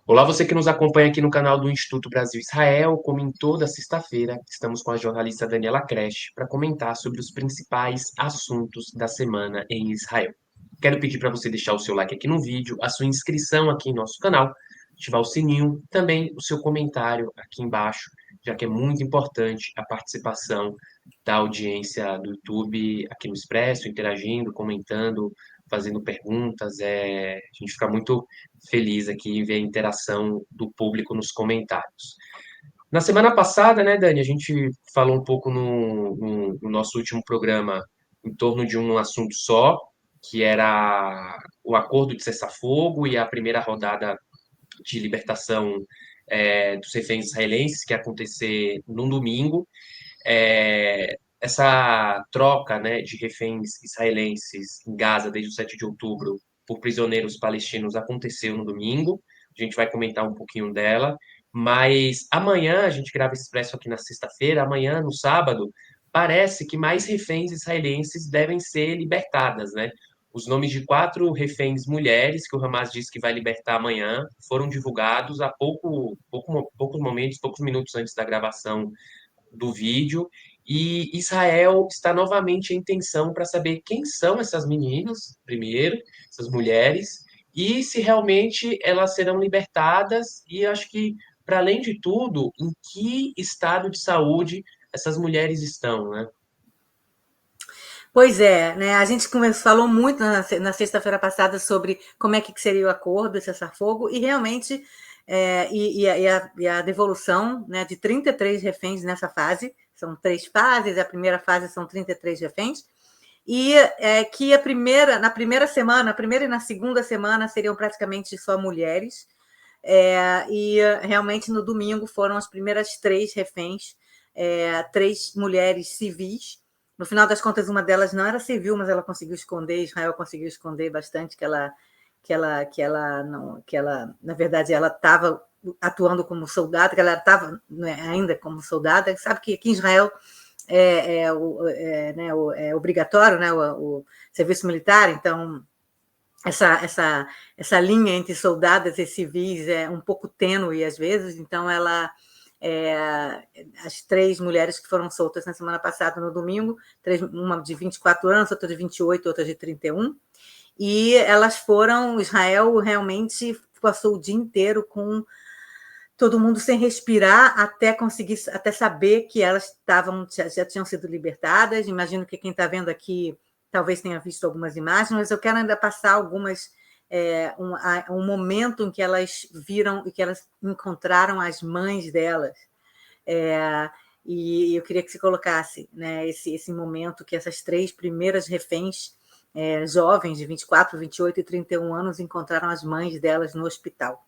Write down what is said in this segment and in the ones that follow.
Olá, você que nos acompanha aqui no canal do Instituto Brasil Israel. Como em toda sexta-feira, estamos com a jornalista Daniela Kresh para comentar sobre os principais assuntos da semana em Israel. Quero pedir para você deixar o seu like aqui no vídeo, a sua inscrição aqui em nosso canal, ativar o sininho, também o seu comentário aqui embaixo, já que é muito importante a participação da audiência do YouTube aqui no Expresso, interagindo, comentando, fazendo perguntas. A gente fica muito feliz aqui em ver a interação do público nos comentários. Na semana passada, né, Dani, a gente falou um pouco no nosso último programa em torno de um assunto só, que era o acordo de cessar-fogo e a primeira rodada de libertação dos reféns israelenses, que ia acontecer no domingo. Essa troca, né, de reféns israelenses em Gaza desde o 7 de outubro por prisioneiros palestinos aconteceu no domingo. A gente vai comentar um pouquinho dela. Mas amanhã, a gente grava esse Expresso aqui na sexta-feira, amanhã, no sábado, parece que mais reféns israelenses devem ser libertadas, né? Os nomes de 4 reféns mulheres que o Hamas disse que vai libertar amanhã foram divulgados há poucos momentos, poucos minutos antes da gravação do vídeo, e Israel está novamente em tensão para saber quem são essas meninas, primeiro, essas mulheres, e se realmente elas serão libertadas, e acho que, para além de tudo, em que estado de saúde essas mulheres estão, né? Pois é, né? A gente falou muito na sexta-feira passada sobre como é que seria o acordo de cessar-fogo e realmente a devolução, né, de 33 reféns nessa fase. São 3 fases, a primeira fase são 33 reféns, e que na primeira semana, a primeira e na segunda semana seriam praticamente só mulheres, e realmente no domingo foram as primeiras 3 reféns, 3 mulheres civis. No final das contas, uma delas não era civil, mas ela conseguiu esconder, Israel conseguiu esconder bastante na verdade, ela estava atuando como soldada, que ela estava, né, ainda como soldada. Sabe que aqui em Israel é obrigatório, né, o serviço militar, então essa linha entre soldadas e civis é um pouco tênue às vezes. Então as 3 mulheres que foram soltas na semana passada, no domingo, uma de 24 anos, outra de 28, outra de 31, e elas foram. Israel realmente passou o dia inteiro com todo mundo sem respirar até saber que elas já tinham sido libertadas. Imagino que quem está vendo aqui talvez tenha visto algumas imagens, mas eu quero ainda passar algumas, um momento em que elas viram e que elas encontraram as mães delas. E eu queria que você colocasse, né, esse momento que essas 3 primeiras reféns, jovens de 24, 28 e 31 anos, encontraram as mães delas no hospital.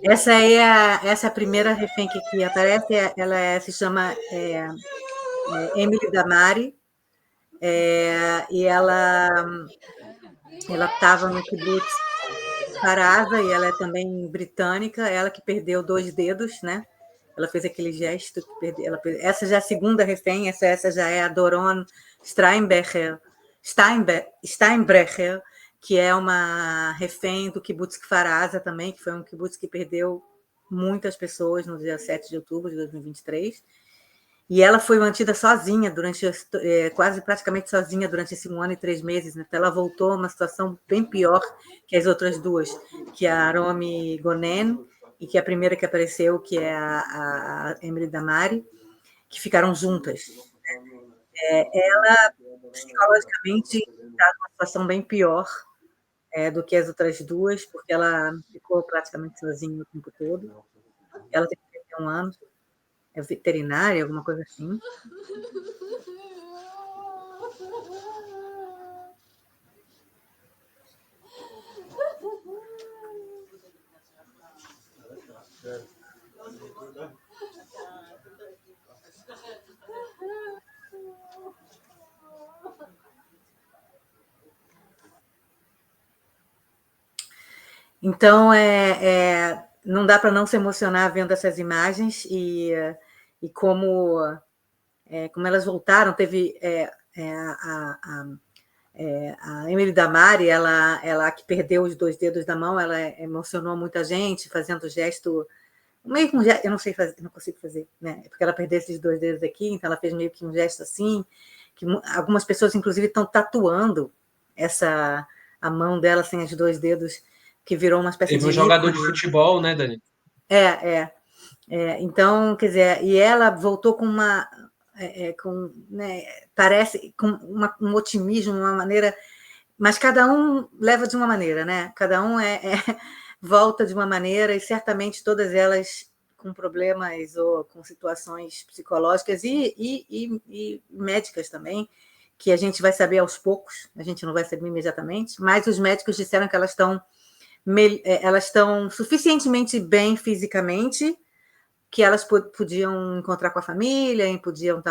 Essa é a primeira refém que aqui aparece. Ela se chama Emily Damari, e ela estava no kibbutz Parasa, e ela é também britânica. Ela que perdeu 2 dedos, né? Ela fez aquele gesto que perdeu. Essa já é a segunda refém. Essa já é a Doron Steinbrecher, que é uma refém do kibbutz Kfar Aza também, que foi um kibbutz que perdeu muitas pessoas no dia 7 de outubro de 2023. E ela foi mantida sozinha quase praticamente sozinha durante esse 1 ano e 3 meses. Né? Então ela voltou a uma situação bem pior que as outras duas, que é a Romi Gonen e que é a primeira que apareceu, que é a Emily Damari, que ficaram juntas. Ela psicologicamente está numa situação bem pior do que as outras duas, porque ela ficou praticamente sozinha o tempo todo. Ela tem 31 anos, é veterinária, alguma coisa assim. Então, não dá para não se emocionar vendo essas imagens e como elas voltaram. Teve a Emily Damari, ela que perdeu os 2 dedos da mão, ela emocionou muita gente fazendo gesto, meio que um gesto, eu não sei fazer, não consigo fazer, né? Porque ela perdeu esses 2 dedos aqui, então ela fez meio que um gesto assim, que algumas pessoas, inclusive, estão tatuando a mão dela sem os 2 dedos, que virou uma espécie Teve de um jogador ícone. de futebol, né, Dani? Então, quer dizer, e ela voltou com parece com um otimismo, uma maneira, mas cada um leva de uma maneira, né? Cada um volta de uma maneira, e certamente todas elas com problemas ou com situações psicológicas e médicas também, que a gente vai saber aos poucos, a gente não vai saber imediatamente, mas os médicos disseram que elas estão suficientemente bem fisicamente, que elas podiam encontrar com a família, podiam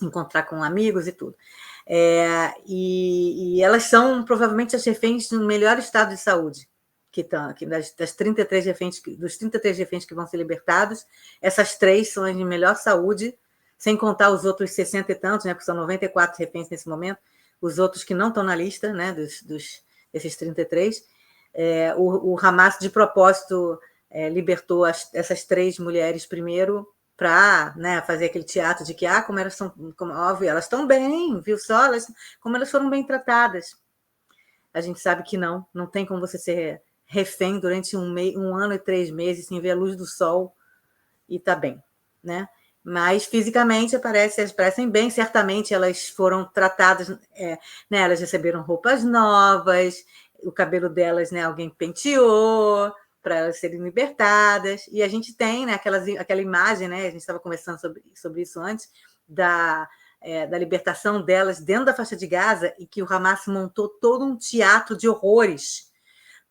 encontrar com amigos e tudo. E elas são provavelmente as reféns no melhor estado de saúde, das 33 reféns, dos 33 reféns que vão ser libertados, essas 3 são as de melhor saúde, sem contar os outros 60 e tantos, né, porque são 94 reféns nesse momento, os outros que não estão na lista, né, desses 33. O Hamas, de propósito, libertou essas 3 mulheres primeiro, para, né, fazer aquele teatro de que, como elas são, óbvio, elas estão bem, viu só, como elas foram bem tratadas. A gente sabe que não tem como você ser refém durante um ano e 3 meses sem ver a luz do sol e tá bem, né? Mas fisicamente elas parecem bem, certamente elas foram tratadas, né, elas receberam roupas novas, o cabelo delas, né, alguém penteou para elas serem libertadas, e a gente tem, né, aquela imagem, né, a gente estava conversando sobre isso antes, da libertação delas dentro da faixa de Gaza, e que o Hamas montou todo um teatro de horrores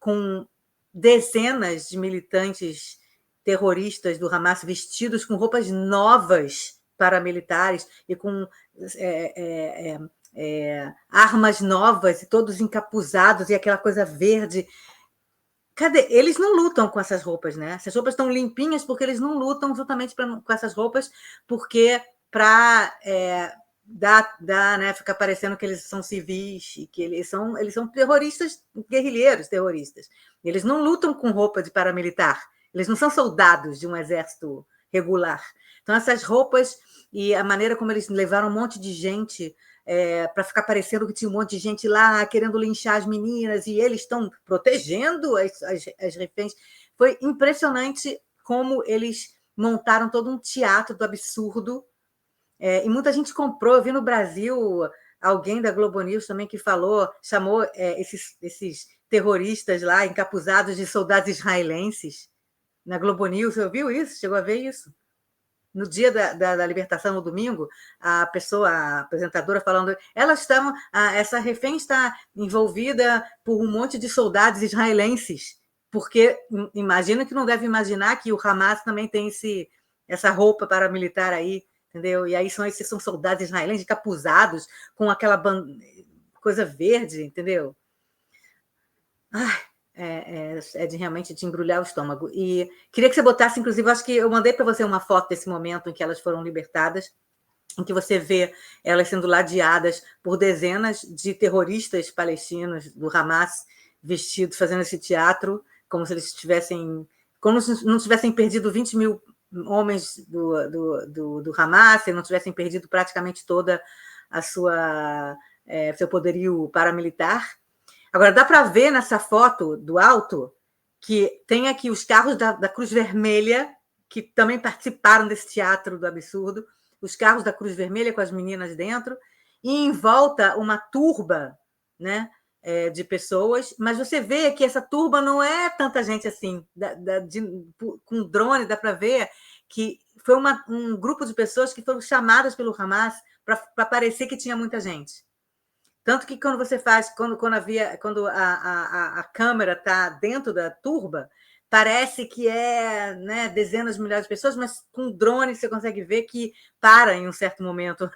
com dezenas de militantes terroristas do Hamas vestidos com roupas novas paramilitares e com armas novas, e todos encapuzados, e aquela coisa verde. Cadê? Eles não lutam com essas roupas, né? Essas roupas estão limpinhas porque eles não lutam justamente com essas roupas, porque para né, ficar parecendo que eles são civis e que eles são terroristas, guerrilheiros terroristas. Eles não lutam com roupa de paramilitar. Eles não são soldados de um exército regular. Então, essas roupas e a maneira como eles levaram um monte de gente para ficar parecendo que tinha um monte de gente lá querendo linchar as meninas, e eles estão protegendo as reféns. Foi impressionante como eles montaram todo um teatro do absurdo, e muita gente comprou. Eu vi no Brasil alguém da Globo News também que chamou esses terroristas lá encapuzados de soldados israelenses na Globo News. Você ouviu isso? Chegou a ver isso? No dia da libertação, no domingo, a apresentadora, falando, essa refém está envolvida por um monte de soldados israelenses, porque imagina que não deve imaginar que o Hamas também tem essa roupa paramilitar aí, entendeu? E aí esses são soldados israelenses encapuzados com aquela coisa verde, entendeu? Realmente de embrulhar o estômago. E queria que você botasse, inclusive, acho que eu mandei para você uma foto desse momento em que elas foram libertadas, em que você vê elas sendo ladeadas por dezenas de terroristas palestinos do Hamas, vestidos, fazendo esse teatro, como se eles como se não tivessem perdido 20 mil homens do Hamas, e não tivessem perdido praticamente toda a seu poderio paramilitar. Agora, dá para ver nessa foto do alto que tem aqui os carros da Cruz Vermelha, que também participaram desse teatro do absurdo, os carros da Cruz Vermelha com as meninas dentro, e em volta uma turba, né, de pessoas, mas você vê que essa turba não é tanta gente assim. Com drone dá para ver que foi um grupo de pessoas que foram chamadas pelo Hamas para parecer que tinha muita gente. Tanto que quando você faz, quando a câmera está dentro da turba, parece que é, né, dezenas de milhares de pessoas, mas com drone você consegue ver que para em um certo momento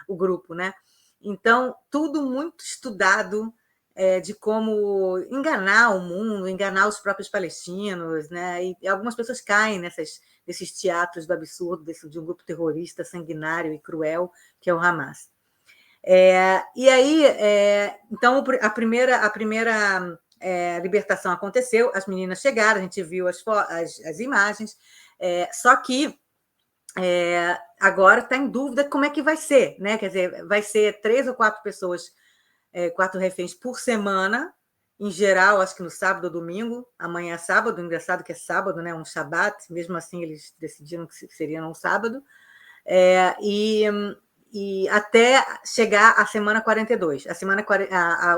o grupo, né? Então, tudo muito estudado de como enganar o mundo, enganar os próprios palestinos, né? E algumas pessoas caem nesses teatros do absurdo de um grupo terrorista sanguinário e cruel que é o Hamas. E aí, então, a primeira libertação aconteceu, as meninas chegaram, a gente viu as imagens, só que agora está em dúvida como é que vai ser, né? Quer dizer, vai ser 3 ou 4 pessoas, 4 reféns por semana, em geral, acho que no sábado ou domingo. Amanhã é sábado, engraçado que é sábado, né? Um Shabat, mesmo assim eles decidiram que seria no sábado. E até chegar à semana 42,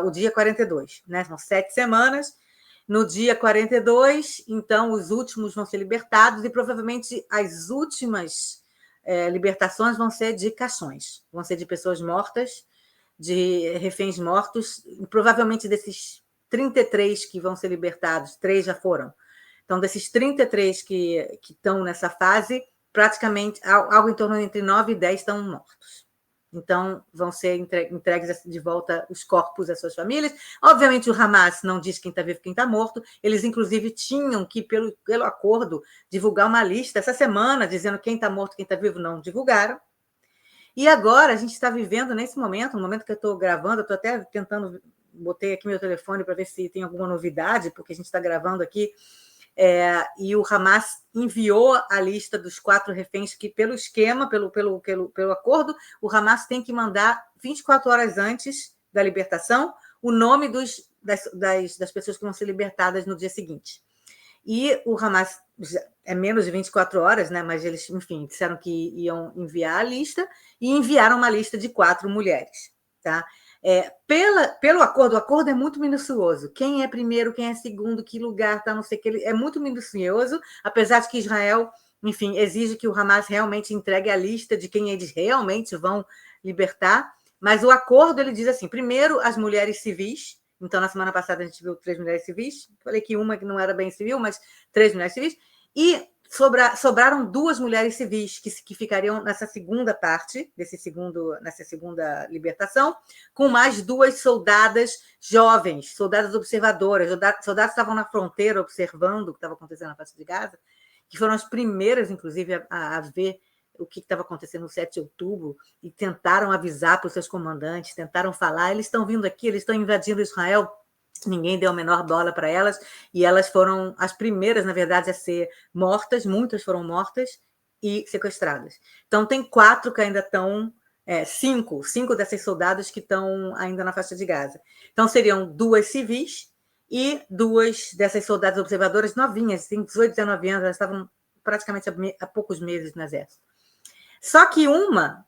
o dia 42, né? São 7 semanas. No dia 42, então, os últimos vão ser libertados e provavelmente as últimas libertações vão ser de caixões, vão ser de pessoas mortas, de reféns mortos. E provavelmente desses 33 que vão ser libertados, 3 já foram. Então, desses 33 que estão nessa fase, praticamente algo em torno entre 9 e 10 estão mortos. Então, vão ser entregues de volta os corpos às suas famílias. Obviamente, o Hamas não diz quem está vivo e quem está morto. Eles, inclusive, tinham que, pelo acordo, divulgar uma lista essa semana, dizendo quem está morto e quem está vivo. Não divulgaram. E agora, a gente está vivendo nesse momento, no momento que eu estou gravando, eu estou até tentando, botei aqui meu telefone para ver se tem alguma novidade, porque a gente está gravando aqui. E o Hamas enviou a lista dos 4 reféns que, pelo esquema, pelo acordo, o Hamas tem que mandar 24 horas antes da libertação o nome das pessoas que vão ser libertadas no dia seguinte. E o Hamas é menos de 24 horas, né? Mas eles, enfim, disseram que iam enviar a lista e enviaram uma lista de 4 mulheres, tá? Pelo acordo, o acordo é muito minucioso. Quem é primeiro, quem é segundo, que lugar está, não sei o que. É muito minucioso, apesar de que Israel, enfim, exige que o Hamas realmente entregue a lista de quem eles realmente vão libertar. Mas o acordo, ele diz assim, primeiro as mulheres civis. Então, na semana passada, a gente viu 3 mulheres civis. Falei que uma que não era bem civil, mas 3 mulheres civis. E sobraram 2 mulheres civis que ficariam nessa segunda parte, nessa segunda libertação, com mais 2 soldadas jovens, soldadas observadoras, soldados que estavam na fronteira observando o que estava acontecendo na faixa de Gaza, que foram as primeiras, inclusive, a ver o que estava acontecendo no 7 de outubro e tentaram avisar para os seus comandantes, tentaram falar, eles estão vindo aqui, eles estão invadindo Israel. Ninguém deu a menor bola para elas, e elas foram as primeiras, na verdade, a ser mortas, muitas foram mortas e sequestradas. Então, tem 4 que ainda estão, 5 dessas soldadas que estão ainda na faixa de Gaza. Então, seriam 2 civis e 2 dessas soldadas observadoras novinhas, 18, 19 anos, elas estavam praticamente há poucos meses no exército. Só que uma,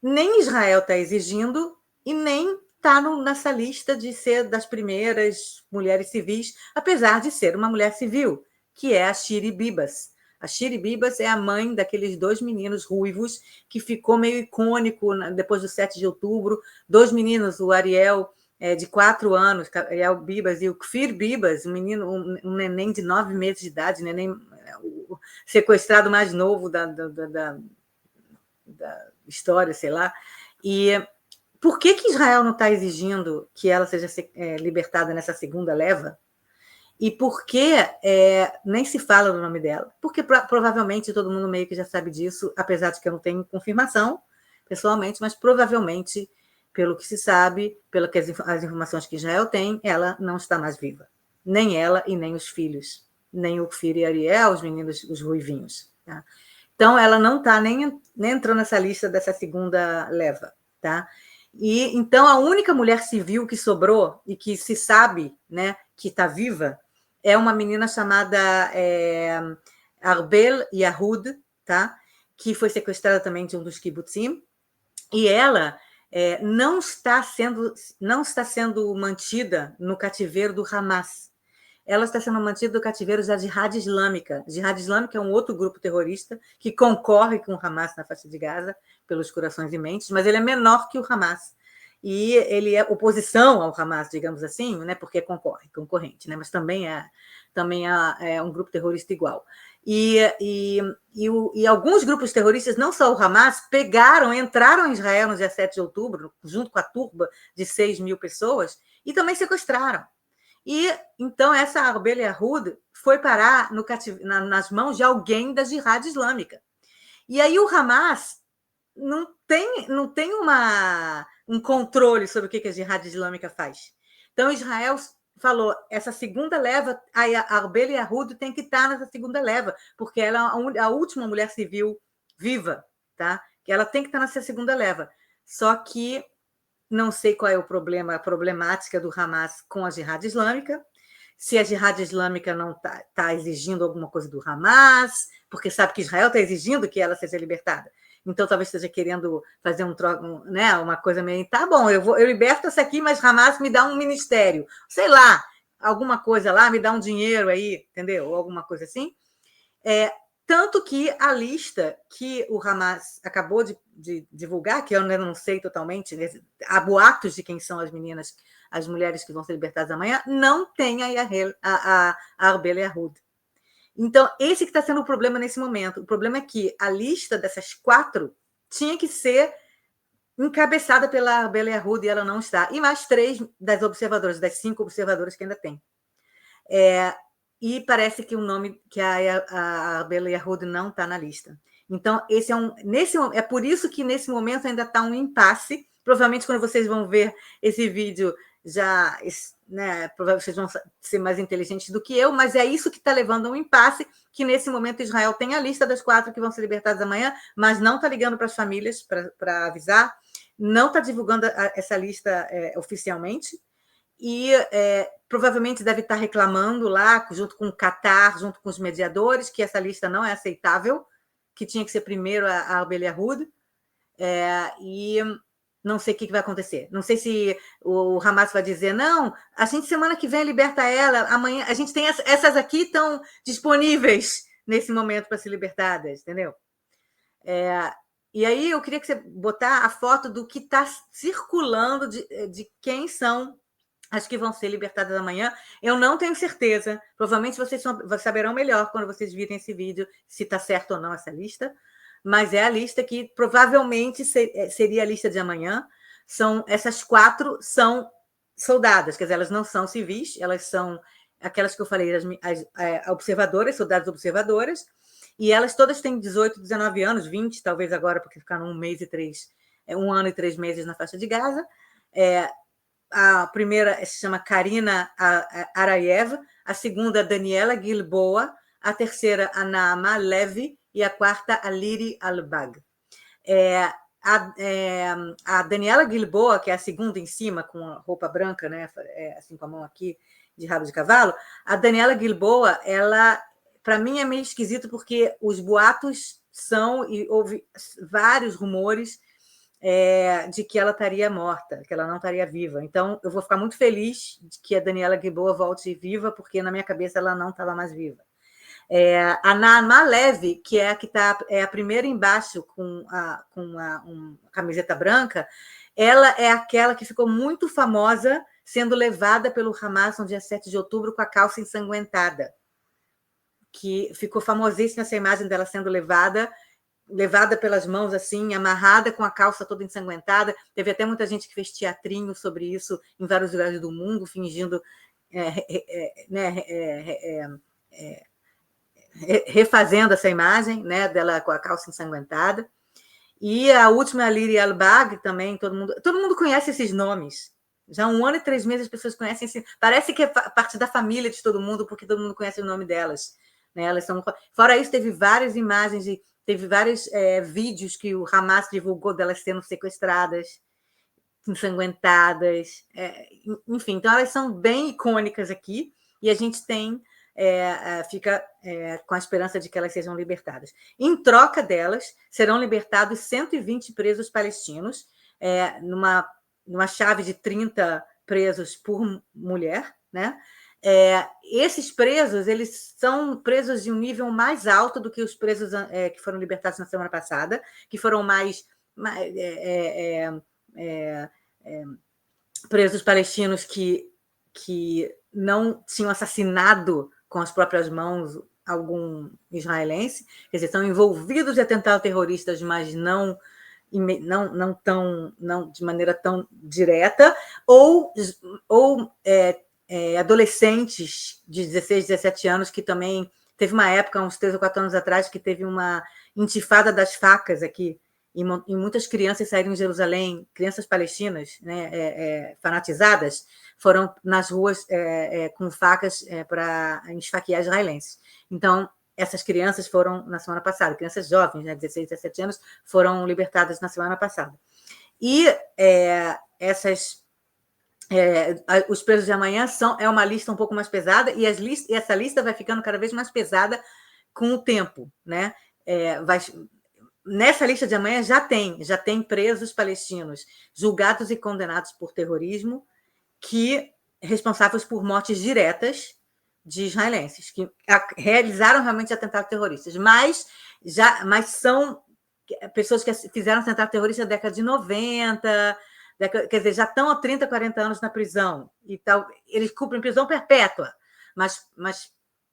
nem Israel está exigindo e nem está nessa lista de ser das primeiras mulheres civis, apesar de ser uma mulher civil, que é a Shiri Bibas. A Shiri Bibas é a mãe daqueles 2 meninos ruivos que ficou meio icônico depois do 7 de outubro. 2 meninos, o Ariel, de 4 anos, Ariel Bibas, e o Kfir Bibas, um neném de 9 meses de idade, neném, o sequestrado mais novo da história, sei lá. E por que Israel não está exigindo que ela seja libertada nessa segunda leva? E por que nem se fala do nome dela? Porque provavelmente todo mundo meio que já sabe disso, apesar de que eu não tenho confirmação pessoalmente, mas provavelmente, pelo que se sabe, as informações que Israel tem, ela não está mais viva. Nem ela e nem os filhos, nem o Kfir e Ariel, os meninos, os ruivinhos. Tá? Então, ela não está nem entrando nessa lista dessa segunda leva. Tá? E então, a única mulher civil que sobrou e que se sabe, né, que está viva é uma menina chamada Arbel Yahud, tá? que foi sequestrada também de um dos kibbutzim, e ela não está sendo mantida no cativeiro do Hamas. Ela está sendo mantida no cativeiro da Jihad Islâmica. Jihad Islâmica é um outro grupo terrorista que concorre com o Hamas na faixa de Gaza, pelos corações e mentes, mas ele é menor que o Hamas. E ele é oposição ao Hamas, digamos assim, né, porque é concorrente, né, mas também é um grupo terrorista igual. E alguns grupos terroristas, não só o Hamas, entraram em Israel no dia 7 de outubro, junto com a turba de 6.000 pessoas, e também sequestraram. E então essa Arbel Yahud foi parar nas mãos de alguém da Jihad Islâmica. E aí o Hamas não tem um controle sobre o que a Jihad Islâmica faz. Então Israel falou, essa segunda leva, a Arbel Yahud tem que estar nessa segunda leva, porque ela é a última mulher civil viva, tá? Que ela tem que estar nessa segunda leva. Só que não sei qual é a problemática do Hamas com a Jihad Islâmica, se a Jihad Islâmica não está exigindo alguma coisa do Hamas, porque sabe que Israel está exigindo que ela seja libertada. Então, talvez esteja querendo fazer uma coisa meio... Tá bom, eu liberto essa aqui, mas Hamas me dá um ministério. Sei lá, alguma coisa lá, me dá um dinheiro aí, entendeu? Ou alguma coisa assim. Tanto que a lista que o Hamas acabou de divulgar, que eu ainda não sei totalmente, há boatos de quem são as mulheres que vão ser libertadas amanhã, não tem a Arbel Yahud. Então, esse que está sendo o problema nesse momento. O problema é que a lista dessas 4 tinha que ser encabeçada pela Arbel Yahud e ela não está. E mais 3 das 5 observadoras que ainda tem. E parece que o nome que a Arbel Yahud não está na lista. Então, é por isso que nesse momento ainda está um impasse. Provavelmente, quando vocês vão ver esse vídeo, provavelmente vocês vão ser mais inteligentes do que eu, mas é isso que está levando a um impasse, que nesse momento Israel tem a lista das 4 que vão ser libertadas amanhã, mas não está ligando para as famílias para avisar, não está divulgando essa lista oficialmente, e provavelmente deve estar reclamando lá, junto com o Qatar, junto com os mediadores, que essa lista não é aceitável, que tinha que ser primeiro a Arbel Yahud, e não sei o que vai acontecer. Não sei se o Hamas vai dizer, não, a gente semana que vem liberta ela, amanhã a gente tem essas aqui estão disponíveis nesse momento para ser libertadas, entendeu? E aí eu queria que você botar a foto do que está circulando de quem são as que vão ser libertadas amanhã. Eu não tenho certeza. Provavelmente vocês saberão melhor quando vocês virem esse vídeo se está certo ou não essa lista. Mas é a lista que provavelmente seria a lista de amanhã. Essas 4 são soldadas, quer dizer, elas não são civis, elas são aquelas que eu falei, as observadoras, soldadas observadoras, e elas todas têm 18, 19 anos, 20, talvez agora, porque ficaram 1 ano e 3 meses na faixa de Gaza. A primeira se chama Karina Arayev, a segunda, Daniela Gilboa, a terceira, a Naama Levi, e a quarta, a Liri Albag. A Daniela Gilboa, que é a segunda em cima, com a roupa branca, né, assim com a mão aqui, de rabo de cavalo, a Daniela Gilboa, ela, para mim, é meio esquisito, porque os boatos e houve vários rumores de que ela estaria morta, que ela não estaria viva. Então, eu vou ficar muito feliz de que a Daniela Gilboa volte viva, porque na minha cabeça ela não estava mais viva. A Naama Levi, que é a que está a primeira embaixo com uma camiseta branca, ela é aquela que ficou muito famosa sendo levada pelo Hamas no dia 7 de outubro com a calça ensanguentada, que ficou famosíssima essa imagem dela sendo levada pelas mãos, assim, amarrada com a calça toda ensanguentada. Teve até muita gente que fez teatrinho sobre isso em vários lugares do mundo, fingindo refazendo essa imagem, né, dela com a calça ensanguentada. E a última, a Liri Albag, também, todo mundo conhece esses nomes. Já há 1 ano e 3 meses as pessoas conhecem parece que é parte da família de todo mundo, porque todo mundo conhece o nome delas. Né? Elas são... Fora isso, teve várias imagens, teve vários vídeos que o Hamas divulgou delas sendo sequestradas, ensanguentadas. Enfim, então elas são bem icônicas aqui, e a gente tem fica com a esperança de que elas sejam libertadas. Em troca delas, serão libertados 120 presos palestinos, numa chave de 30 presos por mulher, né? Esses presos, eles são presos de um nível mais alto do que os presos que foram libertados na semana passada, que foram mais presos palestinos que não tinham assassinado com as próprias mãos algum israelense, quer dizer, estão envolvidos em atentados terroristas, mas não de maneira tão direta, ou adolescentes de 16, 17 anos, que também teve uma época, uns 3 ou 4 anos atrás, que teve uma intifada das facas aqui, e muitas crianças saíram em Jerusalém, crianças palestinas, né, fanatizadas, foram nas ruas com facas para esfaquear israelenses. Então, essas crianças foram na semana passada, crianças jovens, né, 16, 17 anos, foram libertadas na semana passada. E os presos de amanhã é uma lista um pouco mais pesada, e essa lista vai ficando cada vez mais pesada com o tempo, né? Nessa lista de amanhã já tem presos palestinos julgados e condenados por terrorismo, responsáveis por mortes diretas de israelenses, que realizaram realmente atentados terroristas, mas são pessoas que fizeram atentado terrorista na década de 90, quer dizer, já estão há 30, 40 anos na prisão, e tal. Eles cumprem prisão perpétua, mas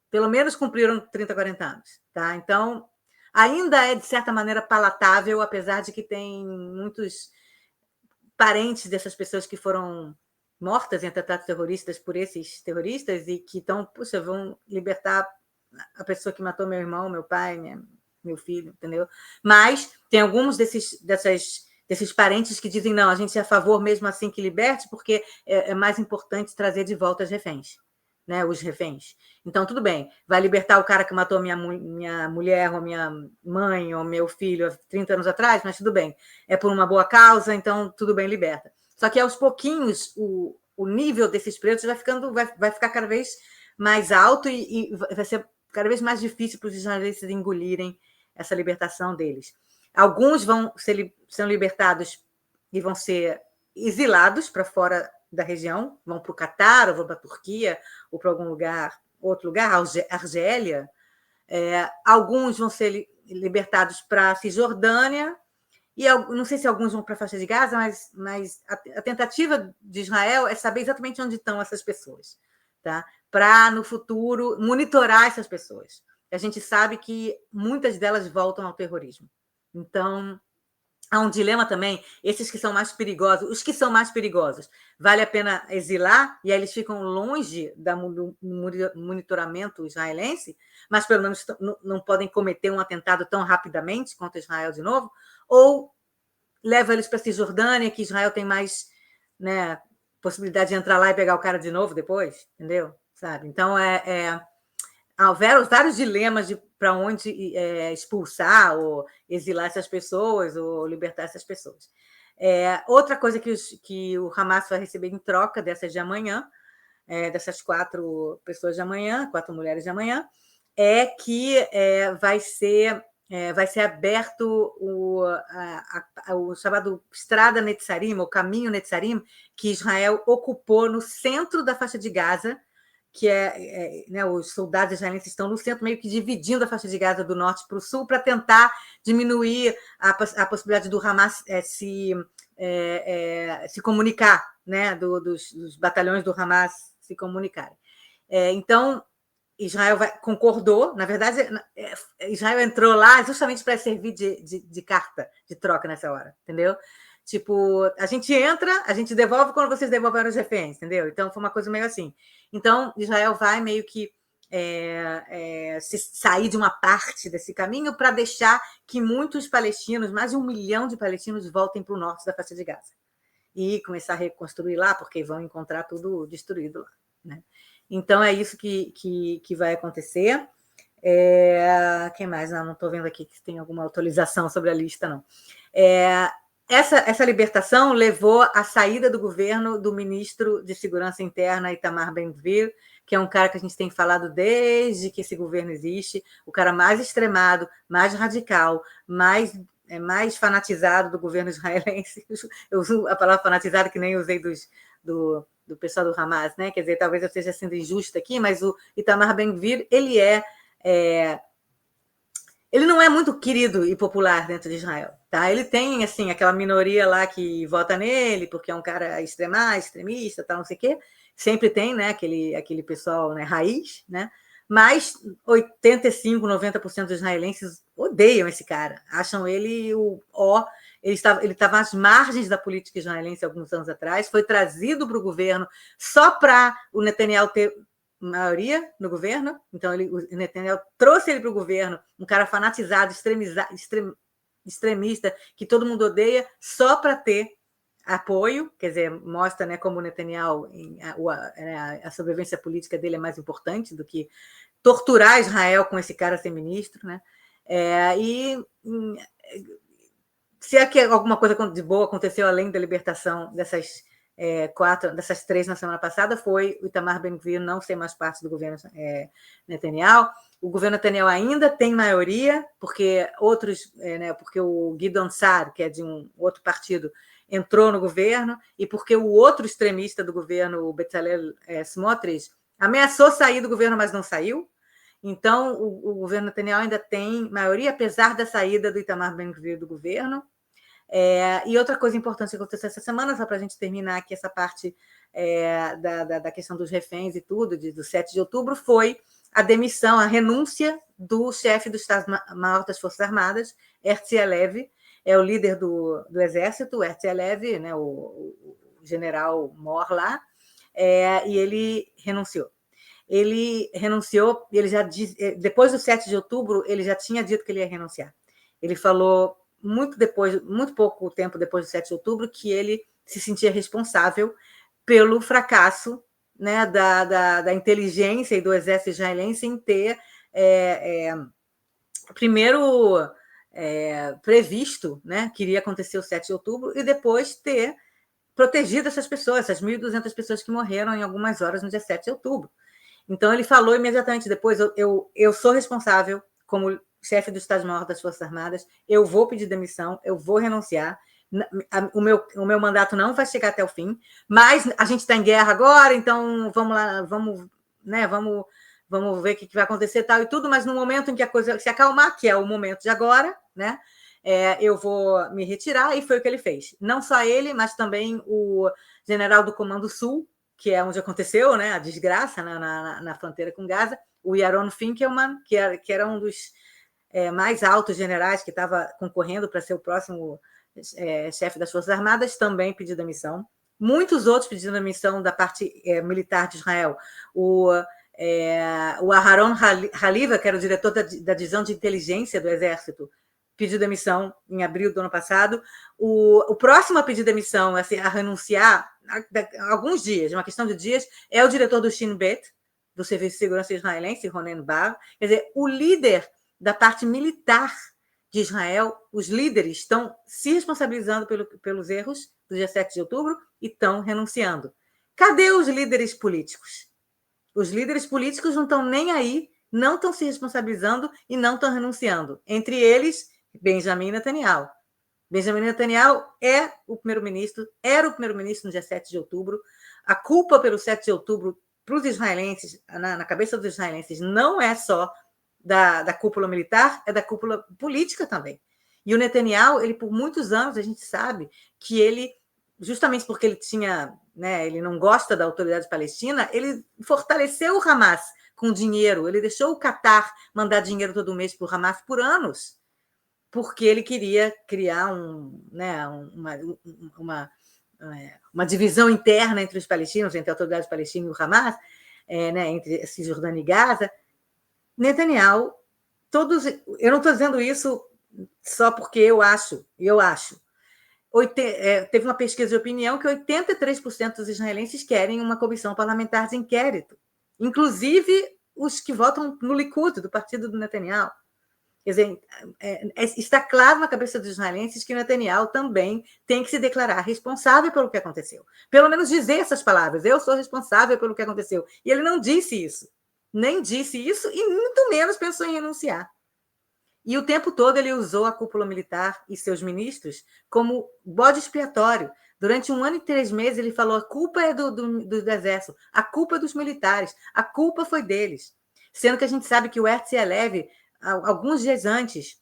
pelo menos cumpriram 30, 40 anos. Tá? Então, ainda é, de certa maneira, palatável, apesar de que tem muitos parentes dessas pessoas que foram mortas em atentados terroristas por esses terroristas e que vão libertar a pessoa que matou meu irmão, meu pai, meu filho, entendeu? Mas tem alguns desses parentes que dizem, não, a gente é a favor mesmo assim que liberte, porque é mais importante trazer de volta os reféns, né? Os reféns. Então, tudo bem, vai libertar o cara que matou minha mulher, ou minha mãe, ou meu filho há 30 anos atrás, mas tudo bem, é por uma boa causa, então tudo bem, liberta. Só que aos pouquinhos o nível desses presos vai ficar cada vez mais alto e vai ser cada vez mais difícil para os israelenses engolirem essa libertação deles. Alguns são libertados e vão ser exilados para fora da região, vão para o Catar, ou vão para a Turquia, ou para outro lugar, Argélia. Alguns vão ser libertados para a Cisjordânia, e não sei se alguns vão para a faixa de Gaza, mas a tentativa de Israel é saber exatamente onde estão essas pessoas, tá? Para, no futuro, monitorar essas pessoas. A gente sabe que muitas delas voltam ao terrorismo. Então, há um dilema também, esses que são mais perigosos, os que são mais perigosos, vale a pena exilar, e aí eles ficam longe do monitoramento israelense, mas pelo menos não podem cometer um atentado tão rapidamente contra Israel de novo, ou leva eles para a Cisjordânia, que Israel tem mais, né, possibilidade de entrar lá e pegar o cara de novo depois, entendeu? Sabe? Então, há vários dilemas para onde expulsar ou exilar essas pessoas ou libertar essas pessoas. Outra coisa que o Hamas vai receber em troca dessas de amanhã, dessas 4 pessoas de amanhã, 4 mulheres de amanhã, é que vai ser aberto o chamado Estrada Netzarim, o Caminho Netzarim, que Israel ocupou no centro da faixa de Gaza, que né, os soldados israelenses estão no centro, meio que dividindo a faixa de Gaza do norte para o sul, para tentar diminuir a possibilidade do Hamas se comunicar, né, dos batalhões do Hamas se comunicarem. Então, Israel concordou, na verdade, Israel entrou lá justamente para servir de carta de troca nessa hora, entendeu? Tipo, a gente entra, a gente devolve quando vocês devolveram os reféns, entendeu? Então, foi uma coisa meio assim. Então, Israel vai meio que sair de uma parte desse caminho para deixar que muitos palestinos, mais de 1 milhão de palestinos, voltem para o norte da faixa de Gaza e começar a reconstruir lá, porque vão encontrar tudo destruído lá, né? Então, é isso que vai acontecer. Quem mais? Não estou vendo aqui que tem alguma atualização sobre a lista, não. Essa libertação levou à saída do governo do ministro de Segurança Interna, Itamar Ben-Gvir, que é um cara que a gente tem falado desde que esse governo existe, o cara mais extremado, mais radical, mais fanatizado do governo israelense. Eu uso a palavra fanatizado que nem usei do pessoal do Hamas, né? Quer dizer, talvez eu esteja sendo injusta aqui, mas o Itamar Ben-Gvir, ele não é muito querido e popular dentro de Israel, tá? Ele tem, assim, aquela minoria lá que vota nele, porque é um cara extremista, tal, não sei o quê. Sempre tem, né, aquele pessoal, né, raiz, né? Mas 85, 90% dos israelenses odeiam esse cara, acham ele ele estava às margens da política israelense alguns anos atrás, foi trazido para o governo só para o Netanyahu ter maioria no governo, então o Netanyahu trouxe ele para o governo, um cara fanatizado, extremista, que todo mundo odeia, só para ter apoio, quer dizer, mostra, né, como o Netanyahu, a sobrevivência política dele é mais importante do que torturar Israel com esse cara ser ministro, né? Se é que alguma coisa de boa aconteceu além da libertação dessas dessas 3 na semana passada, foi o Itamar Ben-Gvir não ser mais parte do governo Netanyahu. O governo Netanyahu ainda tem maioria, porque porque o Gideon Sa'ar, que é de um outro partido, entrou no governo, e porque o outro extremista do governo, o Bezalel Smotrich, ameaçou sair do governo, mas não saiu. Então, o governo Netanyahu ainda tem maioria, apesar da saída do Itamar Ben-Gvir do governo. E outra coisa importante que aconteceu essa semana, só para a gente terminar aqui essa parte da questão dos reféns e tudo, do 7 de outubro, foi a demissão, a renúncia do chefe do Estado-Maior das Forças Armadas, Herzi Halevi, é o líder do Exército, Herzi Halevi, né, o general mor lá, e ele renunciou. Ele renunciou, depois do 7 de outubro, ele já tinha dito que ele ia renunciar. Ele falou muito pouco tempo depois do 7 de outubro, que ele se sentia responsável pelo fracasso, né, da inteligência e do exército israelense em ter primeiro previsto, né, que iria acontecer o 7 de outubro e depois ter protegido essas pessoas, essas 1.200 pessoas que morreram em algumas horas no dia 7 de outubro. Então, ele falou imediatamente depois, eu sou responsável como chefe do Estado-Maior das Forças Armadas, eu vou pedir demissão, eu vou renunciar, o meu mandato não vai chegar até o fim, mas a gente está em guerra agora, então vamos lá, vamos ver o que vai acontecer tal e tudo, mas no momento em que a coisa se acalmar, que é o momento de agora, né, eu vou me retirar, e foi o que ele fez. Não só ele, mas também o general do Comando Sul, que é onde aconteceu, né, a desgraça na fronteira com Gaza, o Yaron Finkelman, que era um dos mais altos generais que estava concorrendo para ser o próximo chefe das Forças Armadas, também pediu demissão. Muitos outros pediram demissão da parte militar de Israel. O Aharon Haliva, que era o diretor da divisão de inteligência do Exército, pediu demissão em abril do ano passado. O próximo a pedir demissão, assim, a renunciar, alguns dias, uma questão de dias, é o diretor do Shin Bet, do Serviço de Segurança Israelense, Ronen Bar. Quer dizer, o líder da parte militar de Israel, os líderes estão se responsabilizando pelos erros do dia 7 de outubro e estão renunciando. Cadê os líderes políticos? Os líderes políticos não estão nem aí, não estão se responsabilizando e não estão renunciando. Entre eles, Benjamin Netanyahu. Benjamin Netanyahu era o primeiro-ministro no dia 7 de outubro. A culpa pelo 7 de outubro para os israelenses, na cabeça dos israelenses, não é só da cúpula militar, é da cúpula política também. E o Netanyahu, ele por muitos anos, a gente sabe que ele, justamente porque ele tinha, né, ele não gosta da autoridade palestina, ele fortaleceu o Hamas com dinheiro, ele deixou o Qatar mandar dinheiro todo mês para o Hamas por anos, porque ele queria criar uma divisão interna entre os palestinos, entre a autoridade palestina e o Hamas, entre Cisjordânia e Gaza. Netanyahu, eu não estou dizendo isso só porque eu acho. Teve uma pesquisa de opinião que 83% dos israelenses querem uma comissão parlamentar de inquérito, inclusive os que votam no Likud, do partido do Netanyahu. Quer dizer, está claro na cabeça dos israelenses que Netanyahu também tem que se declarar responsável pelo que aconteceu. Pelo menos dizer essas palavras: eu sou responsável pelo que aconteceu. E ele não disse isso. Nem disse isso e muito menos pensou em renunciar. E o tempo todo ele usou a cúpula militar e seus ministros como bode expiatório. Durante 1 ano e 3 meses ele falou: a culpa é do exército, a culpa é dos militares, a culpa foi deles. Sendo que a gente sabe que o Herzl Halevi, alguns dias antes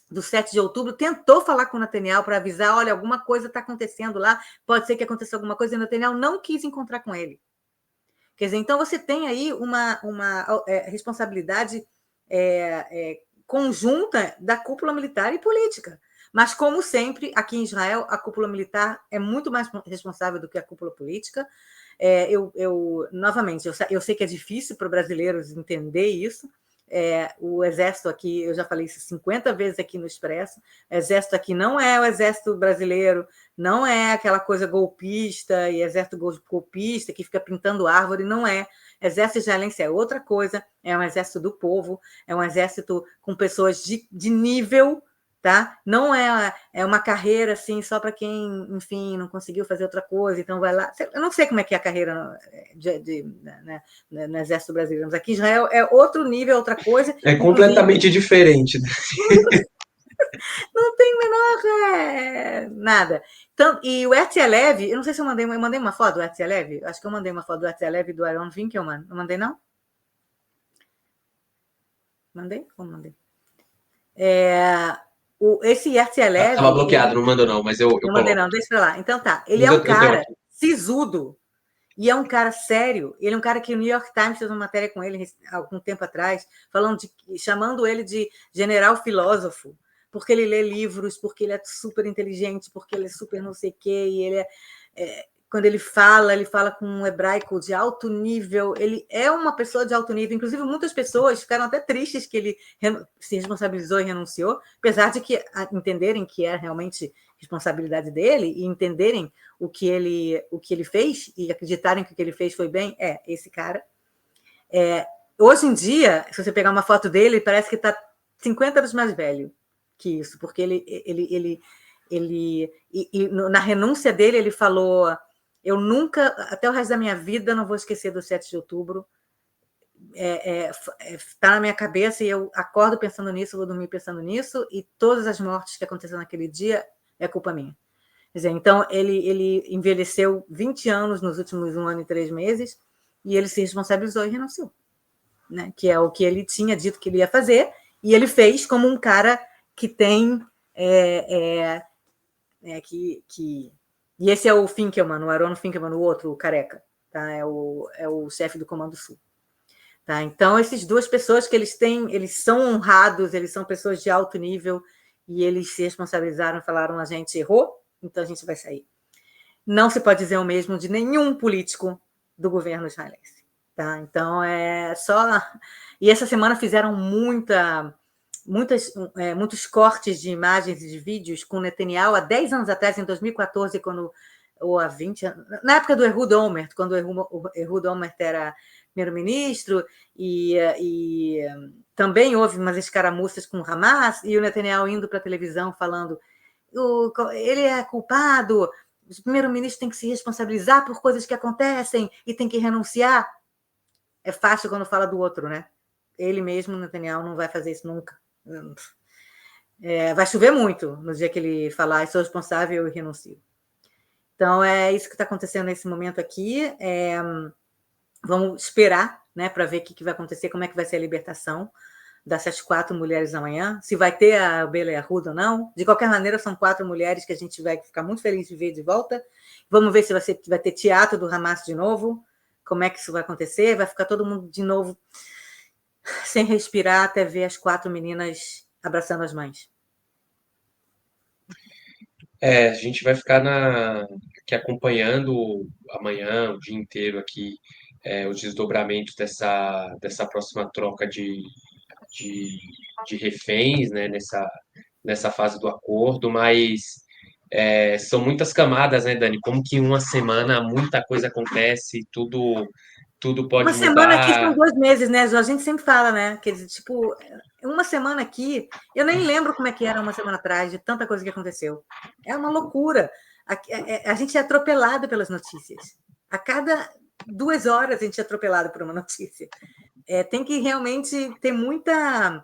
do 7 de outubro, tentou falar com o Netanyahu para avisar: olha, alguma coisa está acontecendo lá, pode ser que aconteça alguma coisa, e o Netanyahu não quis encontrar com ele. Quer dizer, então você tem aí uma responsabilidade conjunta da cúpula militar e política. Mas, como sempre, aqui em Israel, a cúpula militar é muito mais responsável do que a cúpula política. Novamente, eu sei que é difícil para brasileiros entender isso. O exército aqui, eu já falei isso 50 vezes aqui no Expresso, o exército aqui não é o exército brasileiro, não é aquela coisa golpista e exército golpista que fica pintando árvore, não é. Exército israelense é outra coisa, é um exército do povo, é um exército com pessoas de nível, tá? Não é uma carreira assim só para quem, enfim, não conseguiu fazer outra coisa, então vai lá. Eu não sei como é que é a carreira no Exército Brasileiro, mas aqui em Israel é outro nível, outra coisa. É completamente diferente, né? Não tem nada. Então, e o Herzl Halevi, eu não sei se eu mandei uma foto do Herzl Halevi, acho que eu mandei uma foto do Herzl Halevi e do Aaron Winkelmann, não mandei não? Mandei? Como mandei? Esse Herzl Halevi... Tava bloqueado, não mandou não, mas eu não mandei coloco. não, deixa pra lá. Então tá, ele Mas é um eu tenho cara aqui. sisudo, e é um cara sério, ele é um cara que o New York Times fez uma matéria com ele há algum tempo atrás, chamando ele de general filósofo, porque ele lê livros, porque ele é super inteligente, porque ele é super não sei o quê, e ele quando ele fala com um hebraico de alto nível, ele é uma pessoa de alto nível, inclusive muitas pessoas ficaram até tristes que ele se responsabilizou e renunciou, apesar de entenderem que é realmente responsabilidade dele e entenderem o que ele fez e acreditarem que o que ele fez foi bem, esse cara. Hoje em dia, se você pegar uma foto dele, parece que está 50 anos mais velho que isso, porque na renúncia dele, ele falou: eu nunca, até o resto da minha vida, não vou esquecer do 7 de outubro, está na minha cabeça e eu acordo pensando nisso, vou dormir pensando nisso, e todas as mortes que aconteceram naquele dia é culpa minha. Quer dizer, então, ele envelheceu 20 anos nos últimos 1 ano e 3 meses e ele se responsabilizou e renunciou, né? Que é o que ele tinha dito que ele ia fazer, e ele fez como um cara que tem... E esse é o Finkelmann, o Aaron Finkelmann, o outro, o careca, tá? É o chefe do Comando Sul. Tá? Então, essas duas pessoas que eles são honrados, eles são pessoas de alto nível, e eles se responsabilizaram, falaram: a gente errou, então a gente vai sair. Não se pode dizer o mesmo de nenhum político do governo israelense. Tá? Então, E essa semana fizeram muitos cortes de imagens e de vídeos com Netanyahu há 10 anos atrás, em 2014, ou há 20 anos, na época do Ehud Olmert, quando o Ehud Olmert era primeiro-ministro, e também houve umas escaramuças com o Hamas, e o Netanyahu indo para a televisão falando: ele é culpado, o primeiro-ministro tem que se responsabilizar por coisas que acontecem e tem que renunciar. É fácil quando fala do outro, né? Ele mesmo, Netanyahu, não vai fazer isso nunca. Vai chover muito no dia que ele falar: sou responsável e renuncio. Então, é isso que está acontecendo nesse momento aqui. Vamos esperar, né, para ver o que vai acontecer, como é que vai ser a libertação dessas 4 mulheres amanhã, se vai ter a Bela Yehud ou não. De qualquer maneira, são 4 mulheres que a gente vai ficar muito feliz de ver de volta. Vamos ver se vai ter teatro do Hamas de novo, como é que isso vai acontecer. Vai ficar todo mundo de novo sem respirar até ver as 4 meninas abraçando as mães. A gente vai ficar aqui acompanhando amanhã, o dia inteiro aqui, os desdobramentos dessa próxima troca de, de reféns, né, nessa fase do acordo, mas são muitas camadas, né, Dani? Como que em uma semana muita coisa acontece, tudo tudo Uma pode semana aqui são mudar. 2 meses, né, Ju? A gente sempre fala, né? Que, tipo, uma semana aqui, eu nem lembro como é que era uma semana atrás, de tanta coisa que aconteceu. É uma loucura. A gente é atropelado pelas notícias. A cada 2 horas a gente é atropelado por uma notícia. Tem que realmente ter muita.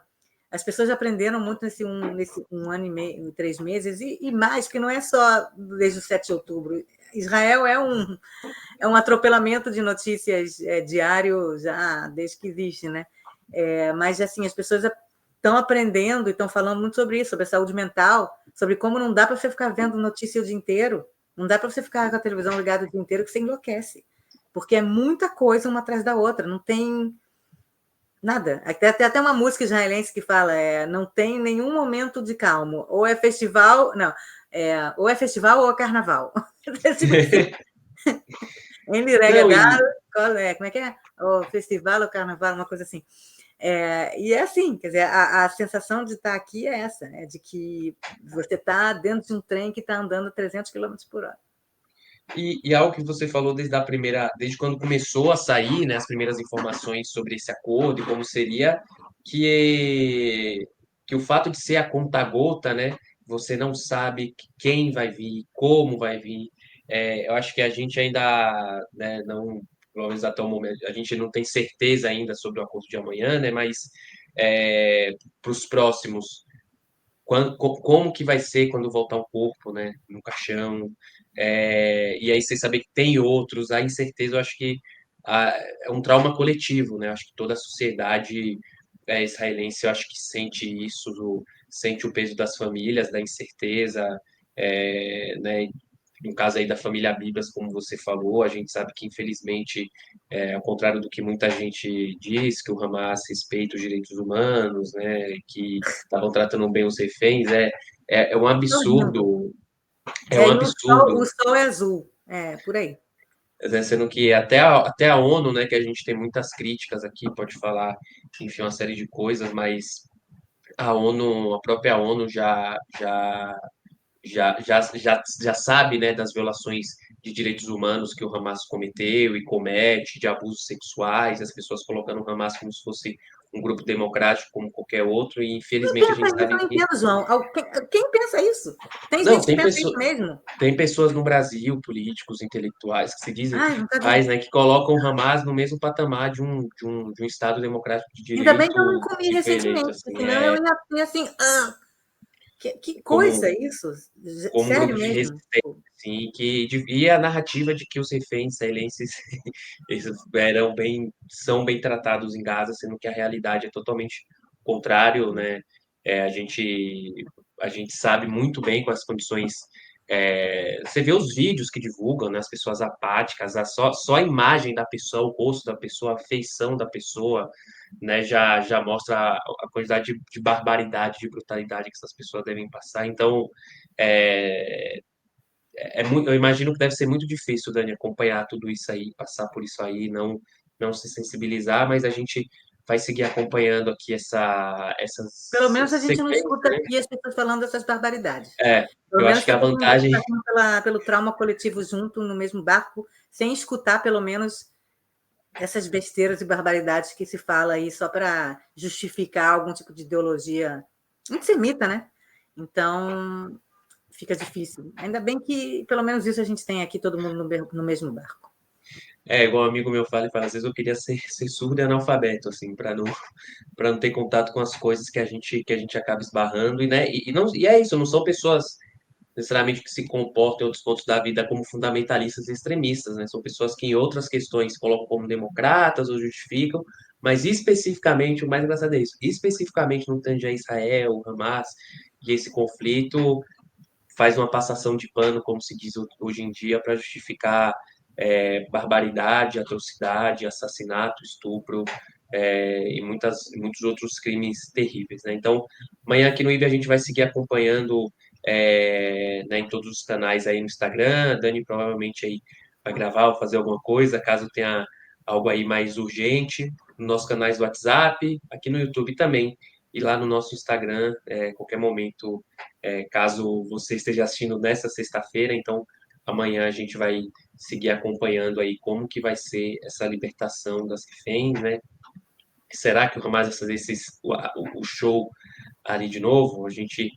As pessoas aprenderam muito nesse 1 ano e meio, 3 meses, e mais, porque não é só desde o 7 de outubro. Israel é um atropelamento de notícias diário já desde que existe, né? Mas assim, as pessoas estão aprendendo e estão falando muito sobre isso, sobre a saúde mental, sobre como não dá para você ficar vendo notícia o dia inteiro, não dá para você ficar com a televisão ligada o dia inteiro que você enlouquece, porque é muita coisa uma atrás da outra, não tem nada. Tem até uma música israelense que fala, não tem nenhum momento de calmo, ou é festival, não, ou é festival ou é carnaval. Tipo assim, ele Não, regadar, e, como é que é? O festival, o carnaval, uma coisa assim. E é assim, quer dizer, a sensação de estar aqui é essa, né? De que você está dentro de um trem que está andando a 300 quilômetros por hora. e algo que você falou desde quando começou a sair, né, as primeiras informações sobre esse acordo e como seria, que o fato de ser a conta-gota, né, você não sabe quem vai vir, como vai vir. Eu acho que a gente ainda, né, não, pelo menos até o momento, a gente não tem certeza ainda sobre o acordo de amanhã, né, mas para os próximos como que vai ser quando voltar o corpo, né, no caixão, e aí você saber que tem outros, a incerteza, eu acho que é um trauma coletivo, né, eu acho que toda a sociedade israelense, eu acho que sente isso, sente o peso das famílias, da incerteza, né, no caso aí da família Bibas, como você falou, a gente sabe que, infelizmente, ao contrário do que muita gente diz, que o Hamas respeita os direitos humanos, né, que estavam tratando bem os reféns, é um Tô rindo. absurdo, é um E o absurdo, sol é azul, por aí. né, sendo que até a ONU, né, que a gente tem muitas críticas aqui, pode falar, enfim, uma série de coisas, mas a própria ONU já sabe, né, das violações de direitos humanos que o Hamas cometeu e comete, de abusos sexuais, as pessoas colocando o Hamas como se fosse um grupo democrático como qualquer outro, e Quem infelizmente a pensa gente isso? Eu sabe não que entendo, João. Quem pensa isso? Tem não, gente que pensa isso mesmo. tem pessoas no Brasil, políticos, intelectuais, que se dizem Ai, não sabia. tais, né, que colocam o Hamas no mesmo patamar de um Estado democrático de Ainda bem que eu não direito comi que foi eleito, recentemente, assim, porque senão eu ia assim. Que coisa como isso? como um Sério grupo de mesmo? resistência, assim, e a narrativa de que os reféns israelenses eles são bem tratados em Gaza, sendo que a realidade é totalmente contrário, né? É, a gente, a gente sabe muito bem com as condições. Você vê os vídeos que divulgam, né? As pessoas apáticas, só a imagem da pessoa, o rosto da pessoa, a feição da pessoa, né? Já mostra a quantidade de barbaridade, de brutalidade que essas pessoas devem passar. Então, é, eu imagino que deve ser muito difícil, Dani, acompanhar tudo isso aí, passar por isso aí, não se sensibilizar, mas a gente vai seguir acompanhando aqui Pelo essas menos a gente não sequências, escuta né? aqui as pessoas falando dessas barbaridades. Pelo Eu menos acho que está a todo mundo aqui vantagem passando pelo trauma coletivo junto, no mesmo barco, sem escutar, pelo menos, essas besteiras e barbaridades que se fala aí só para justificar algum tipo de ideologia antissemita, né? Então, fica difícil. Ainda bem que, pelo menos isso, a gente tem aqui todo mundo no mesmo barco. igual um amigo meu fala, às vezes eu queria ser surdo e analfabeto, assim, para não ter contato com as coisas que a gente acaba esbarrando, e, né, e é isso, não são pessoas necessariamente que se comportam em outros pontos da vida como fundamentalistas e extremistas, né? São pessoas que em outras questões colocam como democratas ou justificam, mas especificamente, o mais engraçado é isso, especificamente no tange a Israel, Hamas, e esse conflito faz uma passação de pano, como se diz hoje em dia, para justificar barbaridade, atrocidade, assassinato, estupro, e muitos outros crimes terríveis, né? Então, amanhã aqui no IB a gente vai seguir acompanhando, né, em todos os canais aí no Instagram. A Dani provavelmente aí vai gravar ou fazer alguma coisa, caso tenha algo aí mais urgente, nos nossos canais do WhatsApp, aqui no YouTube também, e lá no nosso Instagram, qualquer momento, caso você esteja assistindo nessa sexta-feira, então amanhã a gente vai seguir acompanhando aí como que vai ser essa libertação das reféns, né? Será que o Hamas vai fazer o show ali de novo? A gente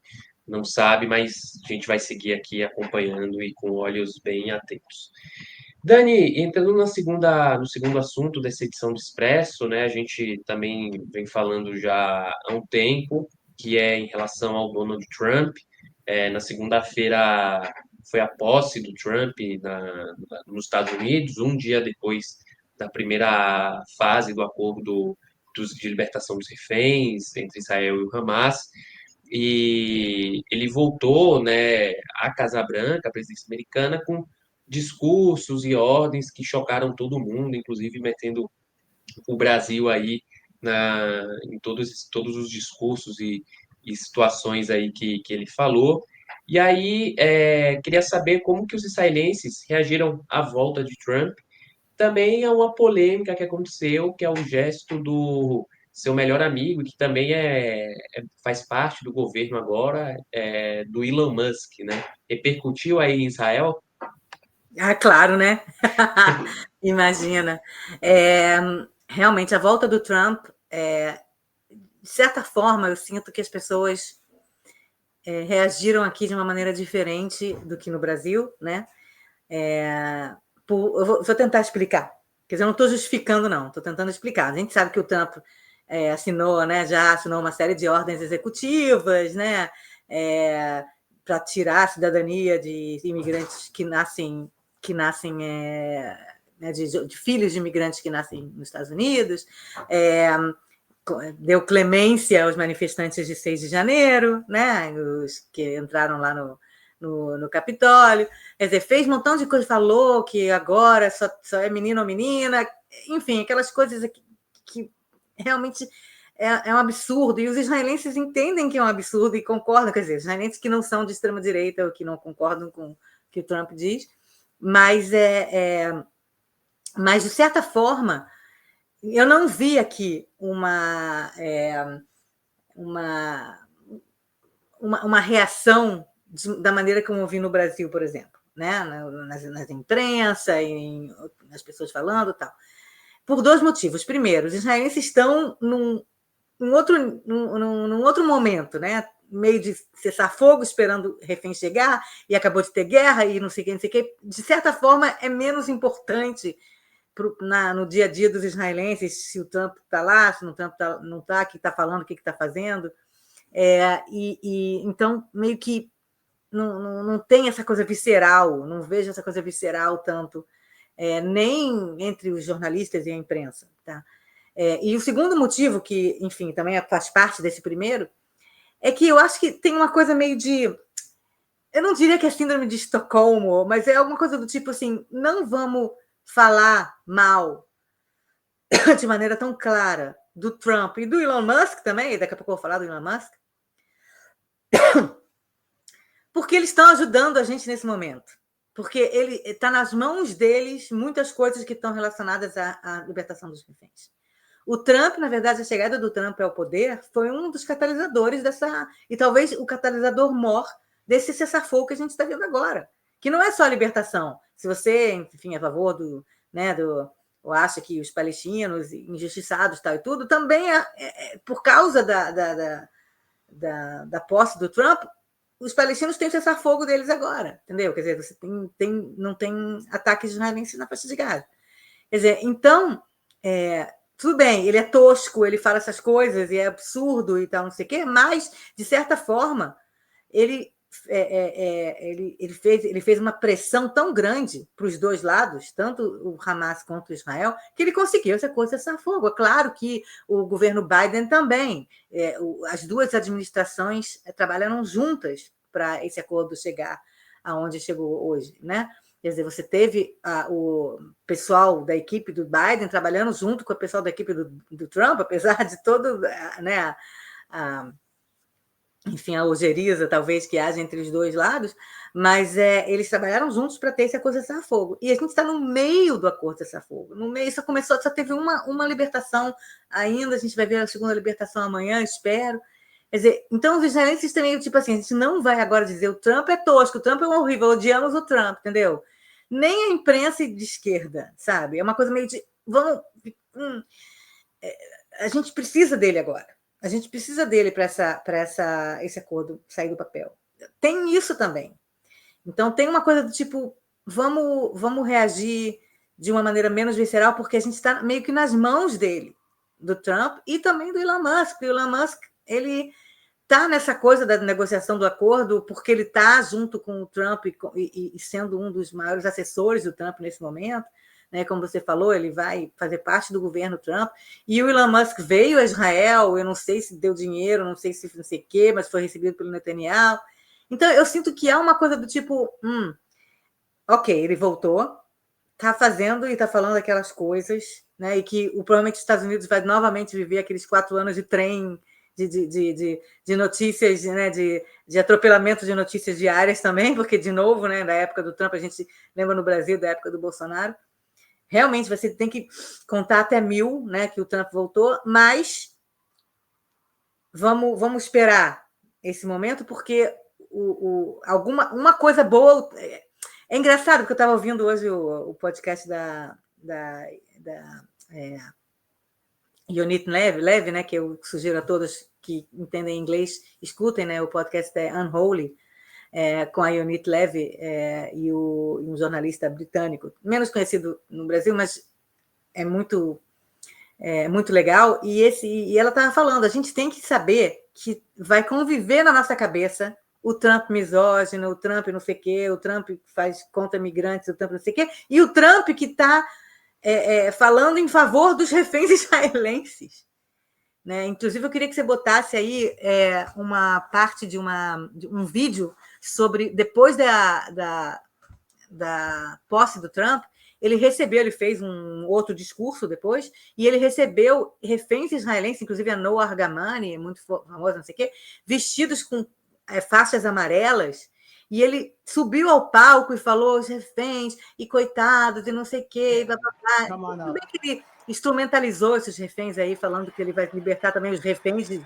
não sabe, mas a gente vai seguir aqui acompanhando e com olhos bem atentos. Dani, entrando no segundo assunto dessa edição do Expresso, né? A gente também vem falando já há um tempo, que é em relação ao Donald Trump. Na segunda-feira foi a posse do Trump nos Estados Unidos, um dia depois da primeira fase do acordo de libertação dos reféns entre Israel e o Hamas. E ele voltou, né, à Casa Branca, à presidência americana, com discursos e ordens que chocaram todo mundo, inclusive metendo o Brasil aí em todos os discursos e situações aí que ele falou. E aí, queria saber como que os israelenses reagiram à volta de Trump. Também é uma polêmica que aconteceu, que é o gesto do seu melhor amigo, que também faz parte do governo agora, do Elon Musk, né? Repercutiu aí em Israel. Ah, claro, né? Imagina. É, realmente, a volta do Trump, de certa forma, eu sinto que as pessoas reagiram aqui de uma maneira diferente do que no Brasil, né? Eu vou tentar explicar. Quer dizer, eu não estou justificando, não, estou tentando explicar. A gente sabe que o Trump assinou, né, já assinou uma série de ordens executivas, né, para tirar a cidadania de imigrantes que nascem né, de filhos de imigrantes que nascem nos Estados Unidos, deu clemência aos manifestantes de 6 de janeiro, né, os que entraram lá no Capitólio, quer dizer, fez um montão de coisa, falou que agora só é menino ou menina, enfim, aquelas coisas que realmente é um absurdo, e os israelenses entendem que é um absurdo e concordam, quer dizer, os israelenses que não são de extrema-direita ou que não concordam com o que o Trump diz, mas, mas de certa forma, eu não vi aqui uma reação da maneira como eu vi no Brasil, por exemplo, né? nas imprensa, nas pessoas falando e tal. Por dois motivos. Primeiro, os israelenses estão num outro momento, né? Meio de cessar fogo, esperando refém chegar, e acabou de ter guerra, e não sei o que, não sei o que. De certa forma, é menos importante no dia a dia dos israelenses se o Trump está lá, se o Trump não está, o que está falando, o que está fazendo. Então, meio que não tem essa coisa visceral, não vejo essa coisa visceral tanto, nem entre os jornalistas e a imprensa. Tá? E o segundo motivo, que, enfim, também faz parte desse primeiro, é que eu acho que tem uma coisa meio de... Eu não diria que é síndrome de Estocolmo, mas é alguma coisa do tipo assim, não vamos falar mal de maneira tão clara do Trump e do Elon Musk também, daqui a pouco eu vou falar do Elon Musk, porque eles estão ajudando a gente nesse momento. Porque ele está nas mãos deles muitas coisas que estão relacionadas à libertação dos reféns. O Trump, na verdade, a chegada do Trump ao poder foi um dos catalisadores dessa... E talvez o catalisador maior desse cessar-fogo que a gente está vendo agora. Que não é só a libertação. Se você, enfim, é a favor ou acha que os palestinos injustiçados tal e tudo, também por causa da posse do Trump, os palestinos têm o cessar-fogo deles agora, entendeu? Quer dizer, você não tem ataques israelenses na faixa de Gaza. Quer dizer, então, tudo bem, ele é tosco, ele fala essas coisas e é absurdo e tal, não sei o quê, mas, de certa forma, ele fez uma pressão tão grande para os dois lados, tanto o Hamas quanto o Israel, que ele conseguiu essa coisa cessar-fogo. É claro que o governo Biden também, as duas administrações trabalharam juntas para esse acordo chegar aonde chegou hoje, né? Quer dizer, você teve o pessoal da equipe do Biden trabalhando junto com o pessoal da equipe do Trump, apesar de todo, né, enfim, a ojeriza, talvez, que haja entre os dois lados, mas eles trabalharam juntos para ter esse acordo de cessar-fogo. E a gente está no meio do acordo de cessar-fogo. No meio, só teve uma libertação ainda, a gente vai ver a segunda libertação amanhã, espero. Quer dizer, então os israelenses também, tipo assim, a gente não vai agora dizer o Trump é tosco, o Trump é horrível, odiamos o Trump, entendeu? nem a imprensa de esquerda, sabe? É uma coisa meio de vamos, a gente precisa dele agora. A gente precisa dele para esse acordo sair do papel. Tem isso também. Então tem uma coisa do tipo, vamos reagir de uma maneira menos visceral, porque a gente está meio que nas mãos dele, do Trump e também do Elon Musk. O Elon Musk, ele está nessa coisa da negociação do acordo porque ele está junto com o Trump e sendo um dos maiores assessores do Trump nesse momento, né? Como você falou, ele vai fazer parte do governo Trump, e o Elon Musk veio a Israel, eu não sei se deu dinheiro, não sei se não sei o quê, mas foi recebido pelo Netanyahu. Então, eu sinto que há uma coisa do tipo, ok, ele voltou, está fazendo e está falando aquelas coisas, né? E que provavelmente os Estados Unidos vai novamente viver aqueles 4 anos de trem de notícias, né? de atropelamento de notícias diárias também, porque, de novo, né? Da época do Trump, a gente lembra no Brasil da época do Bolsonaro. Realmente, você tem que contar até 1000, né? Que o Trump voltou, mas vamos esperar esse momento, porque uma coisa boa... É engraçado, porque eu estava ouvindo hoje o podcast da Yonit Levi, né, que eu sugiro a todos que entendem inglês, escutem, né, o podcast é Unholy, com a Yonit Levi e um jornalista britânico, menos conhecido no Brasil, mas é muito legal. E ela estava falando, a gente tem que saber que vai conviver na nossa cabeça o Trump misógino, o Trump não sei o quê, o Trump faz contra imigrantes, o Trump não sei o quê, e o Trump que está falando em favor dos reféns israelenses. Né? Inclusive, eu queria que você botasse aí uma parte de um vídeo sobre, depois da posse do Trump, ele fez um outro discurso depois, e ele recebeu reféns israelenses, inclusive a Noa Argamani, muito famosa, não sei o quê, vestidos com faixas amarelas, e ele subiu ao palco e falou os reféns, e coitados, e não sei o quê, e blá, blá, blá. Tudo bem que ele instrumentalizou esses reféns aí, falando que ele vai libertar também os reféns de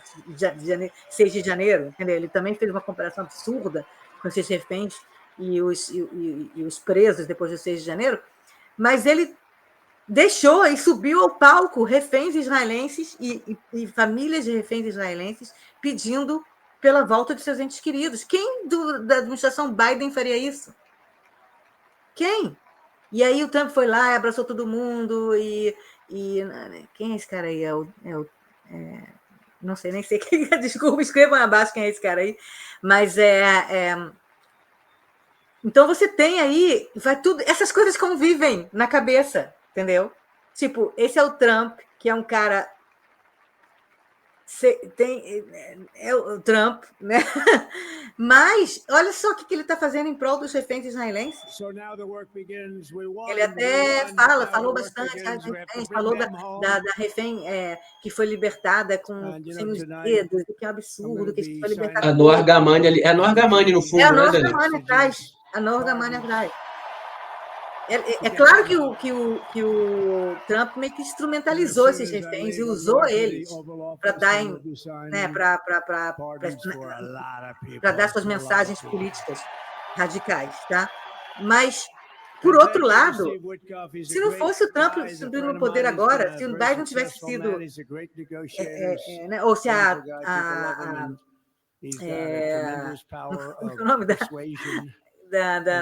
6 de janeiro, entendeu? Ele também fez uma comparação absurda com esses reféns e os presos depois do 6 de janeiro, mas ele deixou e subiu ao palco reféns israelenses e famílias de reféns israelenses pedindo pela volta de seus entes queridos. Quem da administração Biden faria isso? Quem? E aí o Trump foi lá e abraçou todo mundo e quem é esse cara aí? Não sei, nem sei quem é. Desculpa, escrevam abaixo quem é esse cara aí. Mas então você tem aí, vai tudo, essas coisas convivem na cabeça, entendeu? Tipo, esse é o Trump, que é um cara é o Trump, né? Mas olha só o que ele está fazendo em prol dos reféns israelenses. Ele até falou bastante, falou da refém que foi libertada sem os dedos, que é um absurdo, que foi libertada. A Noa Argamani ali, é a Noa Argamani no fundo, né, Dani? A Noa Argamani atrás. É claro que o Trump meio que instrumentalizou esses reféns e usou eles para dar, né, para dar suas mensagens políticas radicais, tá? Mas, por outro lado, se não fosse o Trump subindo no poder agora, se o Biden tivesse sido, né, ou se o nome da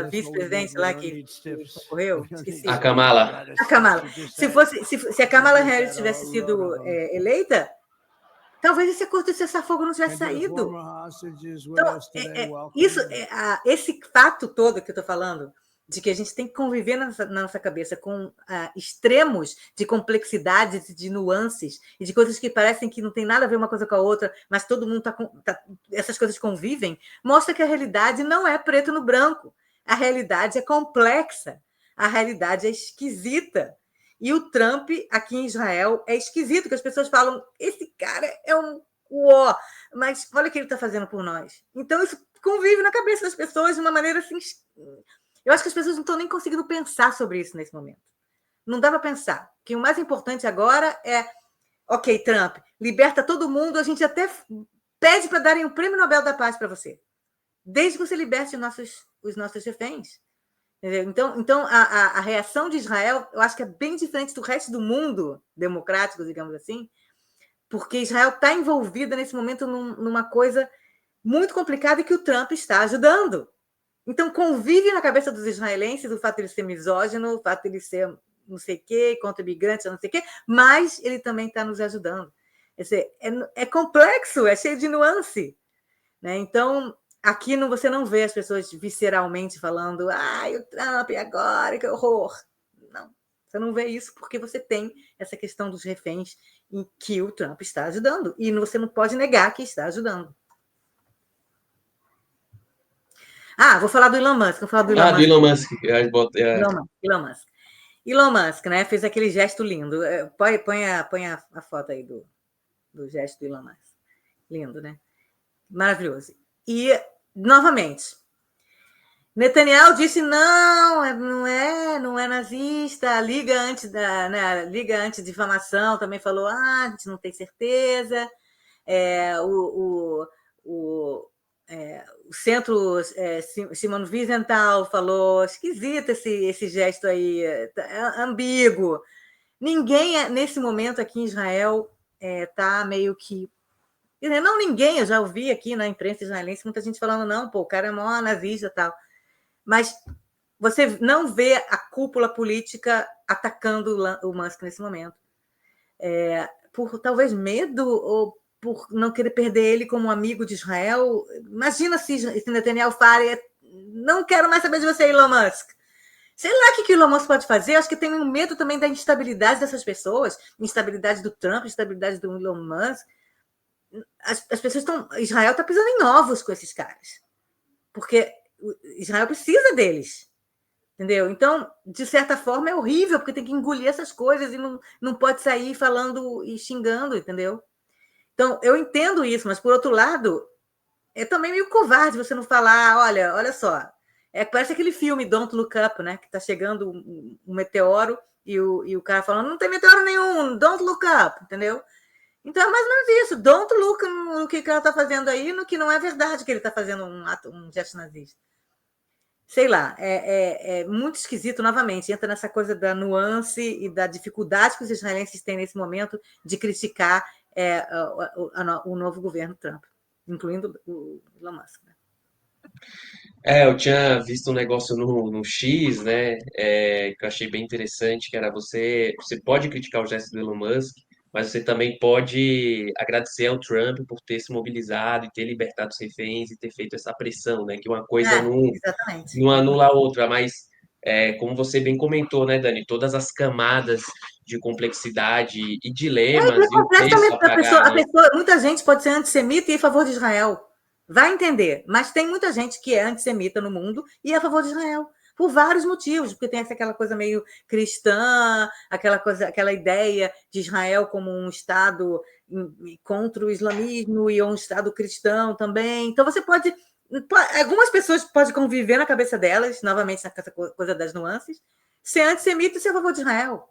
vice-presidente lá que concorreu, esqueci. A Kamala. Se a Kamala Harris tivesse sido eleita, talvez esse acordo de cessar-fogo não tivesse saído. Então, esse fato todo que eu estou falando, de que a gente tem que conviver na nossa cabeça com extremos de complexidade, de nuances, e de coisas que parecem que não tem nada a ver uma coisa com a outra, mas todo mundo essas coisas convivem, mostra que a realidade não é preto no branco. A realidade é complexa. A realidade é esquisita. E o Trump, aqui em Israel, é esquisito, que as pessoas falam, esse cara é um uó, mas olha o que ele está fazendo por nós. Então, isso convive na cabeça das pessoas de uma maneira assim... Eu acho que as pessoas não estão nem conseguindo pensar sobre isso nesse momento. Não dá para pensar. Que o mais importante agora é, ok, Trump, liberta todo mundo, a gente até pede para darem o Prêmio Nobel da Paz para você. Desde que você liberte os nossos reféns. Entendeu? Então a reação de Israel, eu acho que é bem diferente do resto do mundo democrático, digamos assim, porque Israel está envolvida nesse momento numa coisa muito complicada e que o Trump está ajudando. Então, convive na cabeça dos israelenses o fato de ele ser misógino, o fato de ele ser não sei o quê, contra imigrantes, não sei o quê, mas ele também está nos ajudando. Quer dizer, é complexo, é cheio de nuance. Né? Então, aqui você não vê as pessoas visceralmente falando ai, o Trump, agora, que horror. Não, você não vê isso porque você tem essa questão dos reféns em que o Trump está ajudando. E você não pode negar que está ajudando. Vou falar do Elon Musk. Vou falar do Elon Do Musk. Elon Musk. Elon Musk. Elon Musk, né? Fez aquele gesto lindo. Põe a foto aí do gesto do Elon Musk. Lindo, né? Maravilhoso. E, novamente, Netanyahu disse não é nazista. A Liga Antidifamação também falou, a gente não tem certeza. O centro Simon Wiesenthal falou esquisito esse gesto aí, ambíguo. Ninguém nesse momento aqui em Israel está meio que não ninguém, eu já ouvi aqui na imprensa israelense muita gente falando não, o cara é mó nazista e tal. Mas você não vê a cúpula política atacando o Musk nesse momento. Por talvez medo ou por não querer perder ele como amigo de Israel. Imagina se Netanyahu fala, não quero mais saber de você, Elon Musk. Sei lá o que o Elon Musk pode fazer. Acho que tem um medo também da instabilidade dessas pessoas, instabilidade do Trump, instabilidade do Elon Musk. As pessoas estão. Israel está pisando em ovos com esses caras. Porque Israel precisa deles. Entendeu? Então, de certa forma, é horrível, porque tem que engolir essas coisas e não pode sair falando e xingando, entendeu? Então, eu entendo isso, mas, por outro lado, é também meio covarde você não falar, olha só, parece aquele filme Don't Look Up, né? Que está chegando um meteoro e o cara falando, não tem meteoro nenhum, don't look up, entendeu? Então, é mais ou menos isso, don't look no que ela está fazendo aí, no que não é verdade que ele está fazendo um gesto nazista. Sei lá, é muito esquisito, novamente, entra nessa coisa da nuance e da dificuldade que os israelenses têm nesse momento de criticar o novo governo Trump, incluindo o Elon Musk. Né? Eu tinha visto um negócio no X, né, que eu achei bem interessante, que era você pode criticar o gesto do Elon Musk, mas você também pode agradecer ao Trump por ter se mobilizado e ter libertado os reféns e ter feito essa pressão, né, que uma coisa Exatamente. não anula a outra, mas como você bem comentou, né, Dani, todas as camadas de complexidade e dilemas e o preço Completamente a pagar, né? muita gente pode ser antissemita e ir a favor de Israel. Vai entender. Mas tem muita gente que é antissemita no mundo e é a favor de Israel. Por vários motivos, porque tem aquela coisa meio cristã, aquela ideia de Israel como um Estado contra o islamismo e um Estado cristão também. Então você pode. Algumas pessoas podem conviver na cabeça delas, novamente, nessa coisa das nuances, ser antissemita e ser a favor de Israel.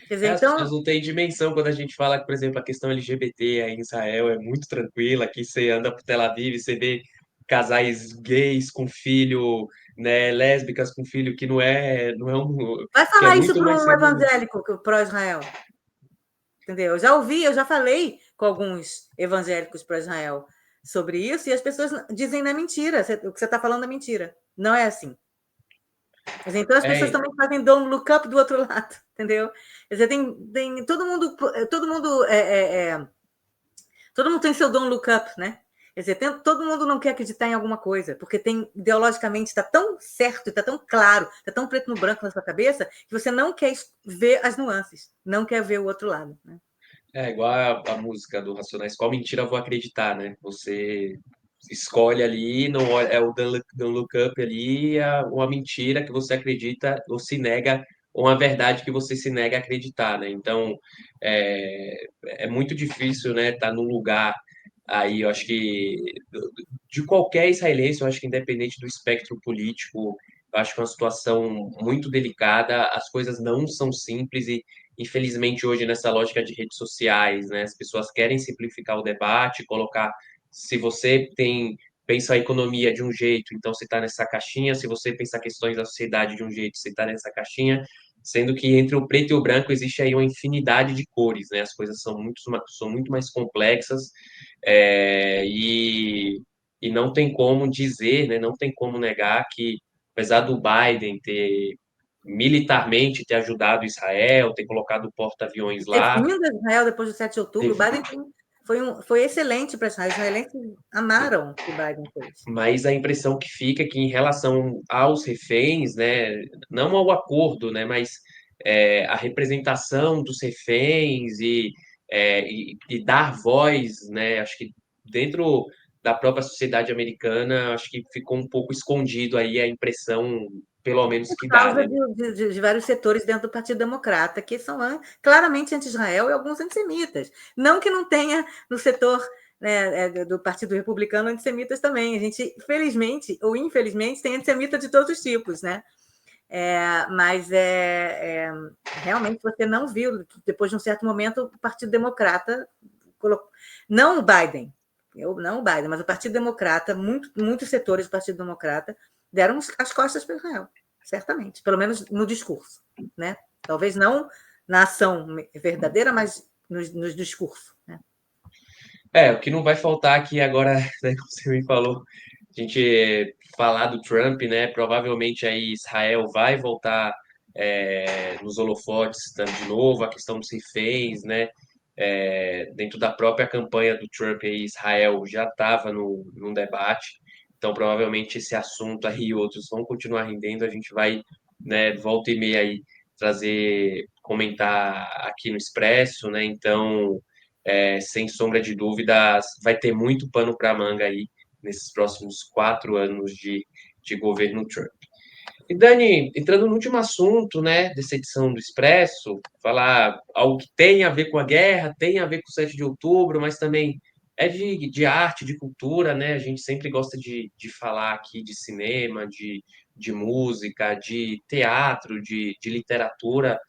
Quer dizer, As pessoas então, não têm dimensão quando a gente fala que, por exemplo, a questão LGBT aí em Israel é muito tranquila. Aqui você anda por Tel Aviv, você vê casais gays com filho, né, lésbicas com filho, que não é vai que é falar isso muito para mais um seguro. evangélico pró-Israel. Entendeu? Eu já falei com alguns evangélicos pró-Israel sobre isso, e as pessoas dizem na mentira. O que você está falando é mentira. Não é assim. Então as pessoas É, também fazem don't look up do outro lado, entendeu? Quer dizer, tem todo mundo tem seu don't look up, né? Quer dizer, todo mundo não quer acreditar em alguma coisa, porque ideologicamente está tão certo, está tão claro, está tão preto no branco na sua cabeça, que você não quer ver as nuances, não quer ver o outro lado. Né? igual a música do Racionais, qual mentira eu vou acreditar, né? Você escolhe ali, não olha, é o don't look up ali, uma mentira que você acredita ou se nega, ou uma verdade que você se nega a acreditar, né? Então, é muito difícil, né, estar num lugar aí, eu acho que de qualquer israelense, eu acho que independente do espectro político, eu acho que é uma situação muito delicada, as coisas não são simples e infelizmente, hoje, nessa lógica de redes sociais, né, as pessoas querem simplificar o debate, colocar. Se você tem pensa a economia de um jeito, então você está nessa caixinha, se você pensar questões da sociedade de um jeito, você está nessa caixinha, sendo que entre o preto e o branco existe aí uma infinidade de cores, né? As coisas são muito mais complexas, e não tem como dizer, né? Não tem como negar que, apesar do Biden ter militarmente ter ajudado Israel, ter colocado o porta-aviões Ter lá, vindo a Israel depois do 7 de outubro, o Biden foi excelente para Israel. Os israelenses amaram o que o Biden fez. mas a impressão que fica é que em relação aos reféns, né, não ao acordo, né, mas a representação dos reféns e dar voz, né, acho que dentro da própria sociedade americana, acho que ficou um pouco escondido aí a impressão, pelo menos que Por dá, causa né? de vários setores dentro do Partido Democrata, que são claramente anti-Israel e alguns antissemitas. Não que não tenha no setor, né, do Partido Republicano antissemitas também. A gente, felizmente ou infelizmente, tem antissemita de todos os tipos, né? Mas realmente você não viu, depois de um certo momento, o Partido Democrata, não o Biden, não o Biden, mas o Partido Democrata, muitos setores do Partido Democrata deram as costas para Israel, certamente, pelo menos no discurso, né? Talvez não na ação verdadeira, mas no discurso, né? O que não vai faltar aqui agora, né, como você me falou, a gente falar do Trump, né? Provavelmente aí Israel vai voltar nos holofotes de novo, a questão dos reféns, né? Dentro da própria campanha do Trump, aí, Israel já estava num debate, então provavelmente esse assunto aí e outros vão continuar rendendo, a gente vai, né, volta e meia aí trazer, comentar aqui no Expresso, né? Então, sem sombra de dúvidas, vai ter muito pano para manga aí nesses próximos 4 anos de governo Trump. E Dani, entrando no último assunto, né, dessa edição do Expresso, falar algo que tem a ver com a guerra, tem a ver com o 7 de outubro, mas também é de arte, de cultura, né? A gente sempre gosta de falar aqui de cinema, de música, de teatro, de literatura,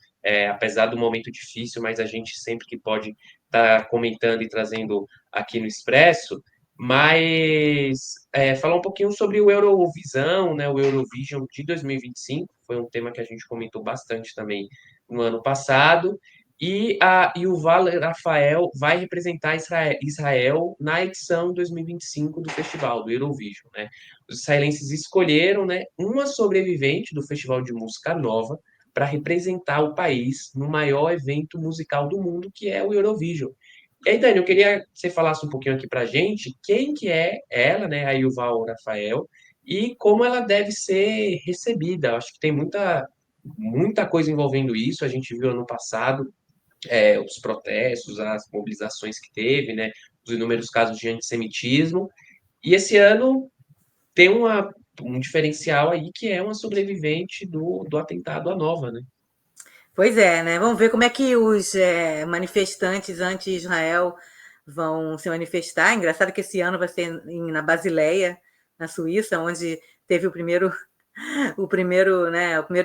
apesar do momento difícil, mas a gente sempre que pode estar comentando e trazendo aqui no Expresso. Mas falar um pouquinho sobre o Eurovisão, né, o Eurovision de 2025, foi um tema que a gente comentou bastante também no ano passado, e o Val Rafael vai representar Israel na edição 2025 do festival, do Eurovision, né? Os israelenses escolheram, né, uma sobrevivente do Festival de Música Nova para representar o país no maior evento musical do mundo, que é o Eurovision. E aí, Dani, eu queria que você falasse um pouquinho aqui pra gente quem que é ela, né, a Yuval Rafael, e como ela deve ser recebida. Eu acho que tem muita coisa envolvendo isso. A gente viu ano passado os protestos, as mobilizações que teve, né, os inúmeros casos de antissemitismo. E esse ano tem um diferencial aí que é uma sobrevivente do atentado à Nova, né? Pois é, né? Vamos ver como é que os manifestantes anti-Israel vão se manifestar. Engraçado que esse ano vai ser na Basileia, na Suíça, onde teve o primeiro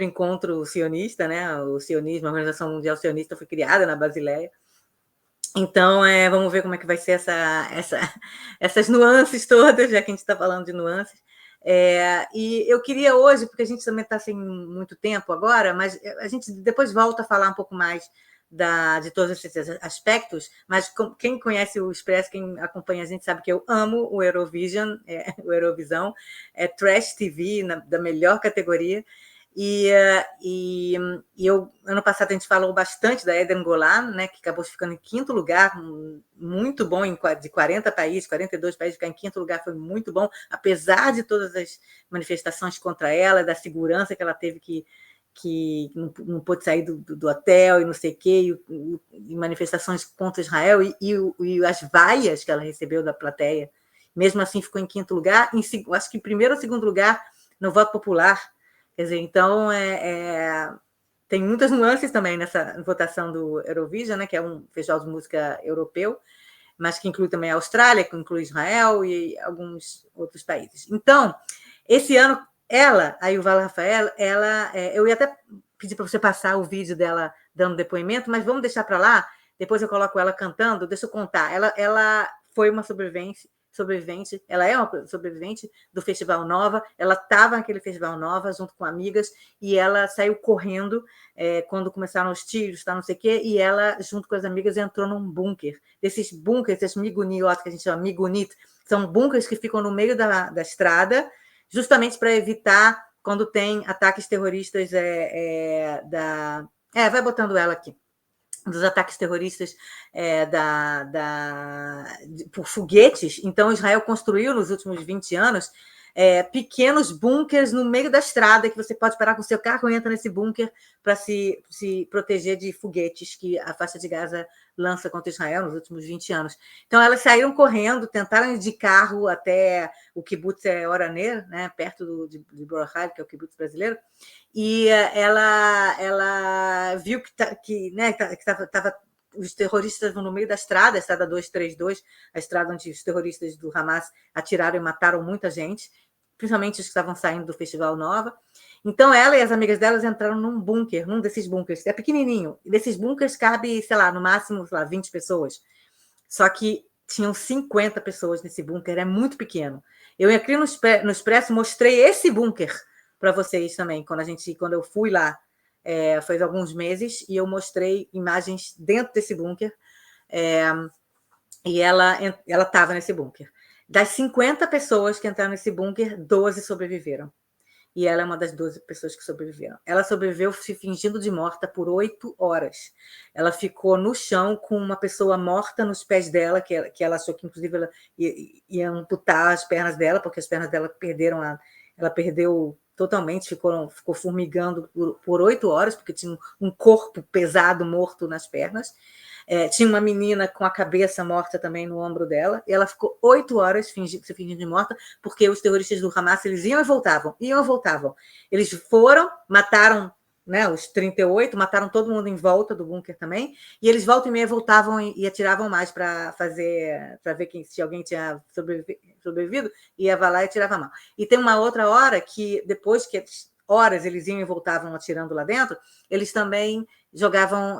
encontro sionista, né? O sionismo, a Organização Mundial Sionista foi criada na Basileia. Então, vamos ver como é que vai ser essas nuances todas, já que a gente está falando de nuances. E eu queria hoje, porque a gente também está sem muito tempo agora, mas a gente depois volta a falar um pouco mais de todos esses aspectos, mas quem conhece o Expresso, quem acompanha a gente sabe que eu amo o Eurovision, o Eurovisão, é Trash TV, da melhor categoria. Ano passado a gente falou bastante da Eden Golan, né, que acabou ficando em quinto lugar, muito bom, de 40 países, 42 países, ficar em quinto lugar foi muito bom, apesar de todas as manifestações contra ela, da segurança que ela teve que não pôde sair do hotel e não sei o quê, e manifestações contra Israel, e as vaias que ela recebeu da plateia. Mesmo assim, ficou em quinto lugar, acho que em primeiro ou segundo lugar no voto popular. Quer dizer, então, tem muitas nuances também nessa votação do Eurovision, né, que é um festival de música europeu, mas que inclui também a Austrália, que inclui Israel e alguns outros países. Então, esse ano, a Yuval Rafael, eu ia até pedir para você passar o vídeo dela dando depoimento, mas vamos deixar para lá, depois eu coloco ela cantando, deixa eu contar. Ela foi uma sobrevivente, ela é uma sobrevivente do Festival Nova, ela estava naquele Festival Nova junto com amigas, e ela saiu correndo quando começaram os tiros, tá, não sei o quê, e ela, junto com as amigas, entrou num bunker. Desses bunkers, esses miguniotes que a gente chama migunit, são bunkers que ficam no meio da estrada, justamente para evitar quando tem ataques terroristas vai botando ela aqui. Dos ataques terroristas por foguetes. Então, Israel construiu, nos últimos 20 anos, pequenos bunkers no meio da estrada, que você pode parar com o seu carro e entra nesse bunker para se proteger de foguetes que a faixa de Gaza lança contra Israel nos últimos 20 anos. Então, elas saíram correndo, tentaram ir de carro até o kibbutz Oraner, né, perto de Borahai, que é o kibbutz brasileiro, e ela viu que estava os terroristas estavam no meio da estrada, a estrada 232, a estrada onde os terroristas do Hamas atiraram e mataram muita gente, principalmente os que estavam saindo do Festival Nova. Então, ela e as amigas delas entraram num bunker, num desses bunkers, é pequenininho, e desses bunkers cabe, sei lá, no máximo, sei lá, 20 pessoas. Só que tinham 50 pessoas nesse bunker, é muito pequeno. Eu aqui no Expresso mostrei esse bunker para vocês também, quando eu fui lá, faz alguns meses, e eu mostrei imagens dentro desse bunker, e ela estava nesse bunker. Das 50 pessoas que entraram nesse bunker, 12 sobreviveram. E ela é uma das 12 pessoas que sobreviveram. Ela sobreviveu se fingindo de morta por 8 horas. Ela ficou no chão com uma pessoa morta nos pés dela, que ela achou que, inclusive, ela ia amputar as pernas dela, porque as pernas dela ela perdeu totalmente, ficou formigando por 8 horas, porque tinha um corpo pesado, morto nas pernas. Tinha uma menina com a cabeça morta também no ombro dela, e ela ficou 8 horas se fingindo de morta, porque os terroristas do Hamas, eles iam e voltavam. Eles foram, mataram, né, os 38, mataram todo mundo em volta do bunker também, e eles volta e meia voltavam e atiravam mais para ver se alguém tinha sobrevivido, ia lá e atirava mal. E tem uma outra hora que, depois que horas eles iam e voltavam atirando lá dentro, eles também jogaram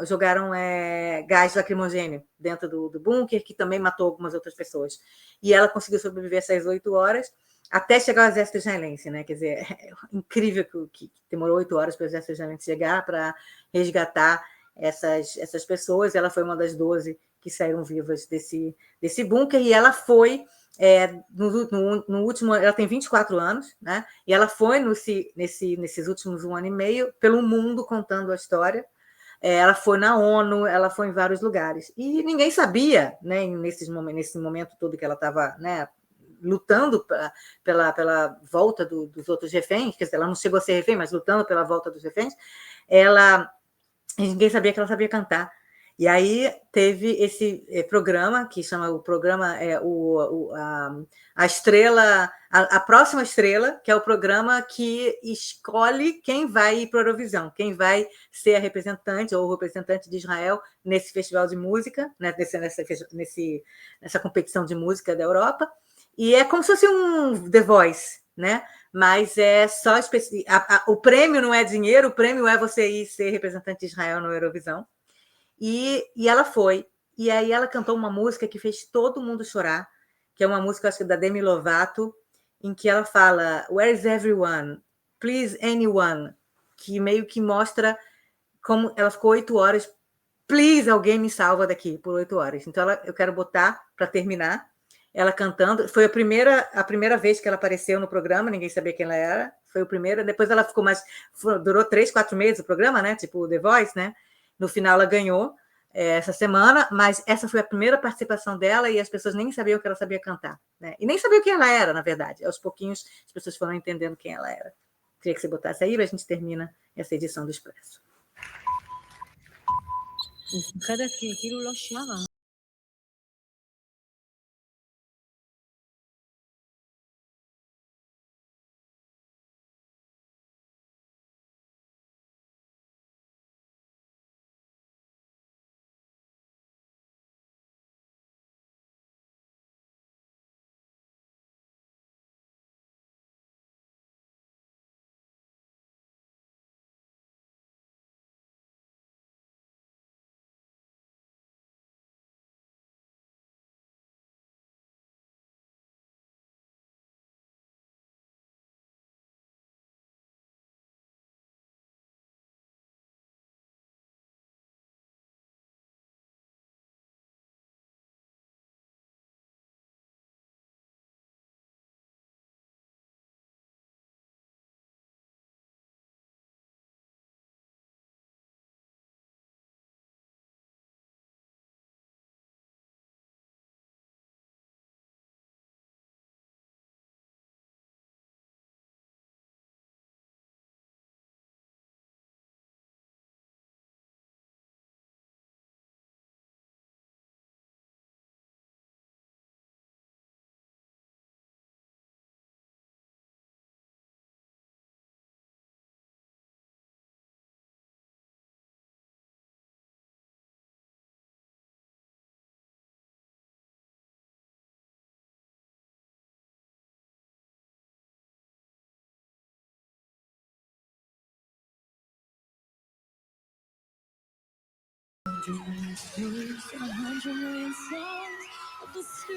gás lacrimogêneo dentro do bunker, que também matou algumas outras pessoas. E ela conseguiu sobreviver essas 8 horas até chegar ao exército israelense, né? Quer dizer, é incrível que demorou 8 horas para o exército israelense chegar para resgatar essas pessoas. Ela foi uma das 12 que saíram vivas desse bunker, e ela foi no último, ela tem 24 anos, né? E ela foi nesses últimos 1 ano e meio pelo mundo contando a história. Ela foi na ONU, ela foi em vários lugares. E ninguém sabia, né, nesse momento todo que ela estava, né, lutando pela volta dos outros reféns, quer dizer, ela não chegou a ser refém, mas lutando pela volta dos reféns, ninguém sabia que ela sabia cantar. E aí teve esse programa, que chama o programa a Estrela, a Próxima Estrela, que é o programa que escolhe quem vai ir para a Eurovisão, quem vai ser a representante ou o representante de Israel nesse festival de música, né, nessa competição de música da Europa. E é como se fosse um The Voice, né? Mas é só o prêmio não é dinheiro, o prêmio é você ir ser representante de Israel no Eurovisão. E ela foi. E aí ela cantou uma música que fez todo mundo chorar, que é uma música, acho que da Demi Lovato, em que ela fala Where is everyone? Please anyone? Que meio que mostra como ela ficou 8 horas. Please, alguém me salva daqui por 8 horas. Então eu quero botar para terminar ela cantando. Foi a primeira vez que ela apareceu no programa, ninguém sabia quem ela era. Foi o primeiro. Depois ela ficou durou 3, 4 meses o programa, né? Tipo The Voice, né? No final ela ganhou essa semana, mas essa foi a primeira participação dela e as pessoas nem sabiam que ela sabia cantar, né? E nem sabiam quem ela era, na verdade. Aos pouquinhos as pessoas foram entendendo quem ela era. Queria que você botasse aí, mas a gente termina essa edição do Expresso. מפחדת כי היא כאילו לא שרה.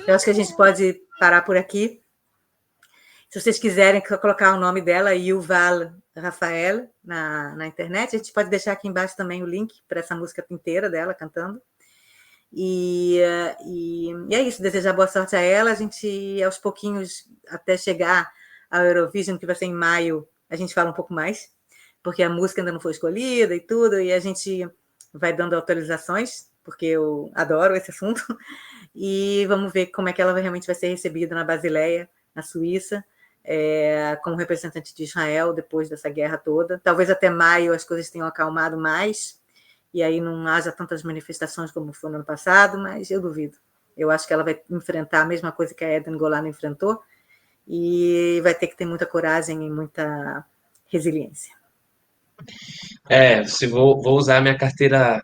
Eu acho que a gente pode parar por aqui. Se vocês quiserem colocar o nome dela, Yuval Rafael, na internet, a gente pode deixar aqui embaixo também o link para essa música inteira dela cantando. E é isso, desejar boa sorte a ela. A gente, aos pouquinhos, até chegar ao Eurovision, que vai ser em maio, a gente fala um pouco mais, porque a música ainda não foi escolhida e tudo, e a gente vai dando atualizações, porque eu adoro esse assunto, e vamos ver como é que ela realmente vai ser recebida na Basileia, na Suíça, como representante de Israel depois dessa guerra toda. Talvez até maio as coisas tenham acalmado mais, e aí não haja tantas manifestações como foi no ano passado, mas eu duvido. Eu acho que ela vai enfrentar a mesma coisa que a Eden Golan enfrentou, e vai ter que ter muita coragem e muita resiliência. Se vou usar minha carteira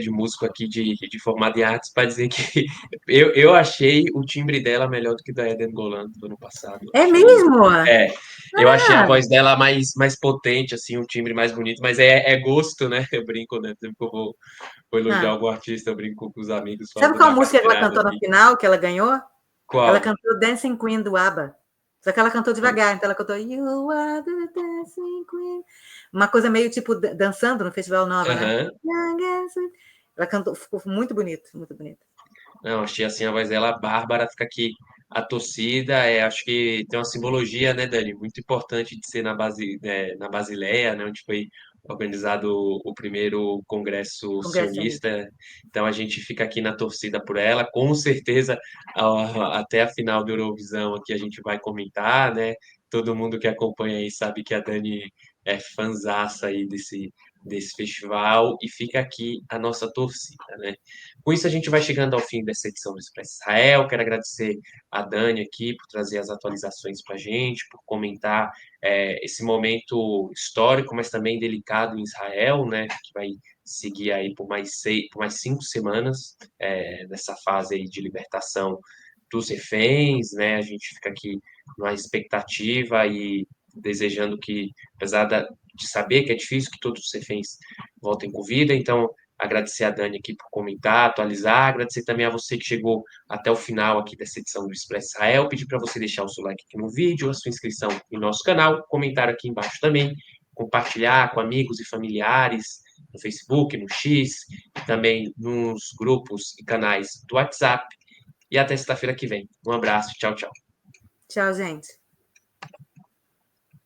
de músico aqui de formado em artes para dizer que eu achei o timbre dela melhor do que da Eden Golan do ano passado. É mesmo? É, eu achei a voz dela mais potente, assim, um timbre mais bonito, mas é gosto, né? Eu brinco, né? Sempre que eu vou elogiar algum artista, eu brinco com os amigos, falo Sabe da qual minha música que ela carteirada, cantou no assim. final, que ela ganhou? Ela Qual? cantou Dancing Queen do ABBA. Só que ela cantou devagar, então ela cantou You are the dancing queen. Uma coisa meio tipo dançando no Festival Nova, né? Aham. Ela cantou, ficou muito bonito, muito bonito. Não, achei assim a voz dela bárbara, fica aqui a torcida, acho que tem uma simbologia, né, Dani, muito importante de ser na Basileia, né, onde foi organizado o primeiro congresso Congresso sionista. sionista, então a gente fica aqui na torcida por ela, com certeza até a final do Eurovisão aqui a gente vai comentar, né, todo mundo que acompanha aí sabe que a Dani é fanzaça aí desse festival, e fica aqui a nossa torcida, né. Com isso, a gente vai chegando ao fim dessa edição do Expresso Israel. Quero agradecer a Dani aqui por trazer as atualizações para a gente, por comentar esse momento histórico, mas também delicado em Israel, né? Que vai seguir aí por mais 5 semanas dessa fase aí de libertação dos reféns, né? A gente fica aqui numa expectativa e desejando que, apesar de saber que é difícil que todos os reféns voltem com vida, então agradecer a Dani aqui por comentar, atualizar, agradecer também a você que chegou até o final aqui dessa edição do Expresso Israel, pedir para você deixar o seu like aqui no vídeo, a sua inscrição no nosso canal, comentário aqui embaixo também, compartilhar com amigos e familiares no Facebook, no X, também nos grupos e canais do WhatsApp, e até sexta-feira que vem. Um abraço, tchau, tchau. Tchau, gente.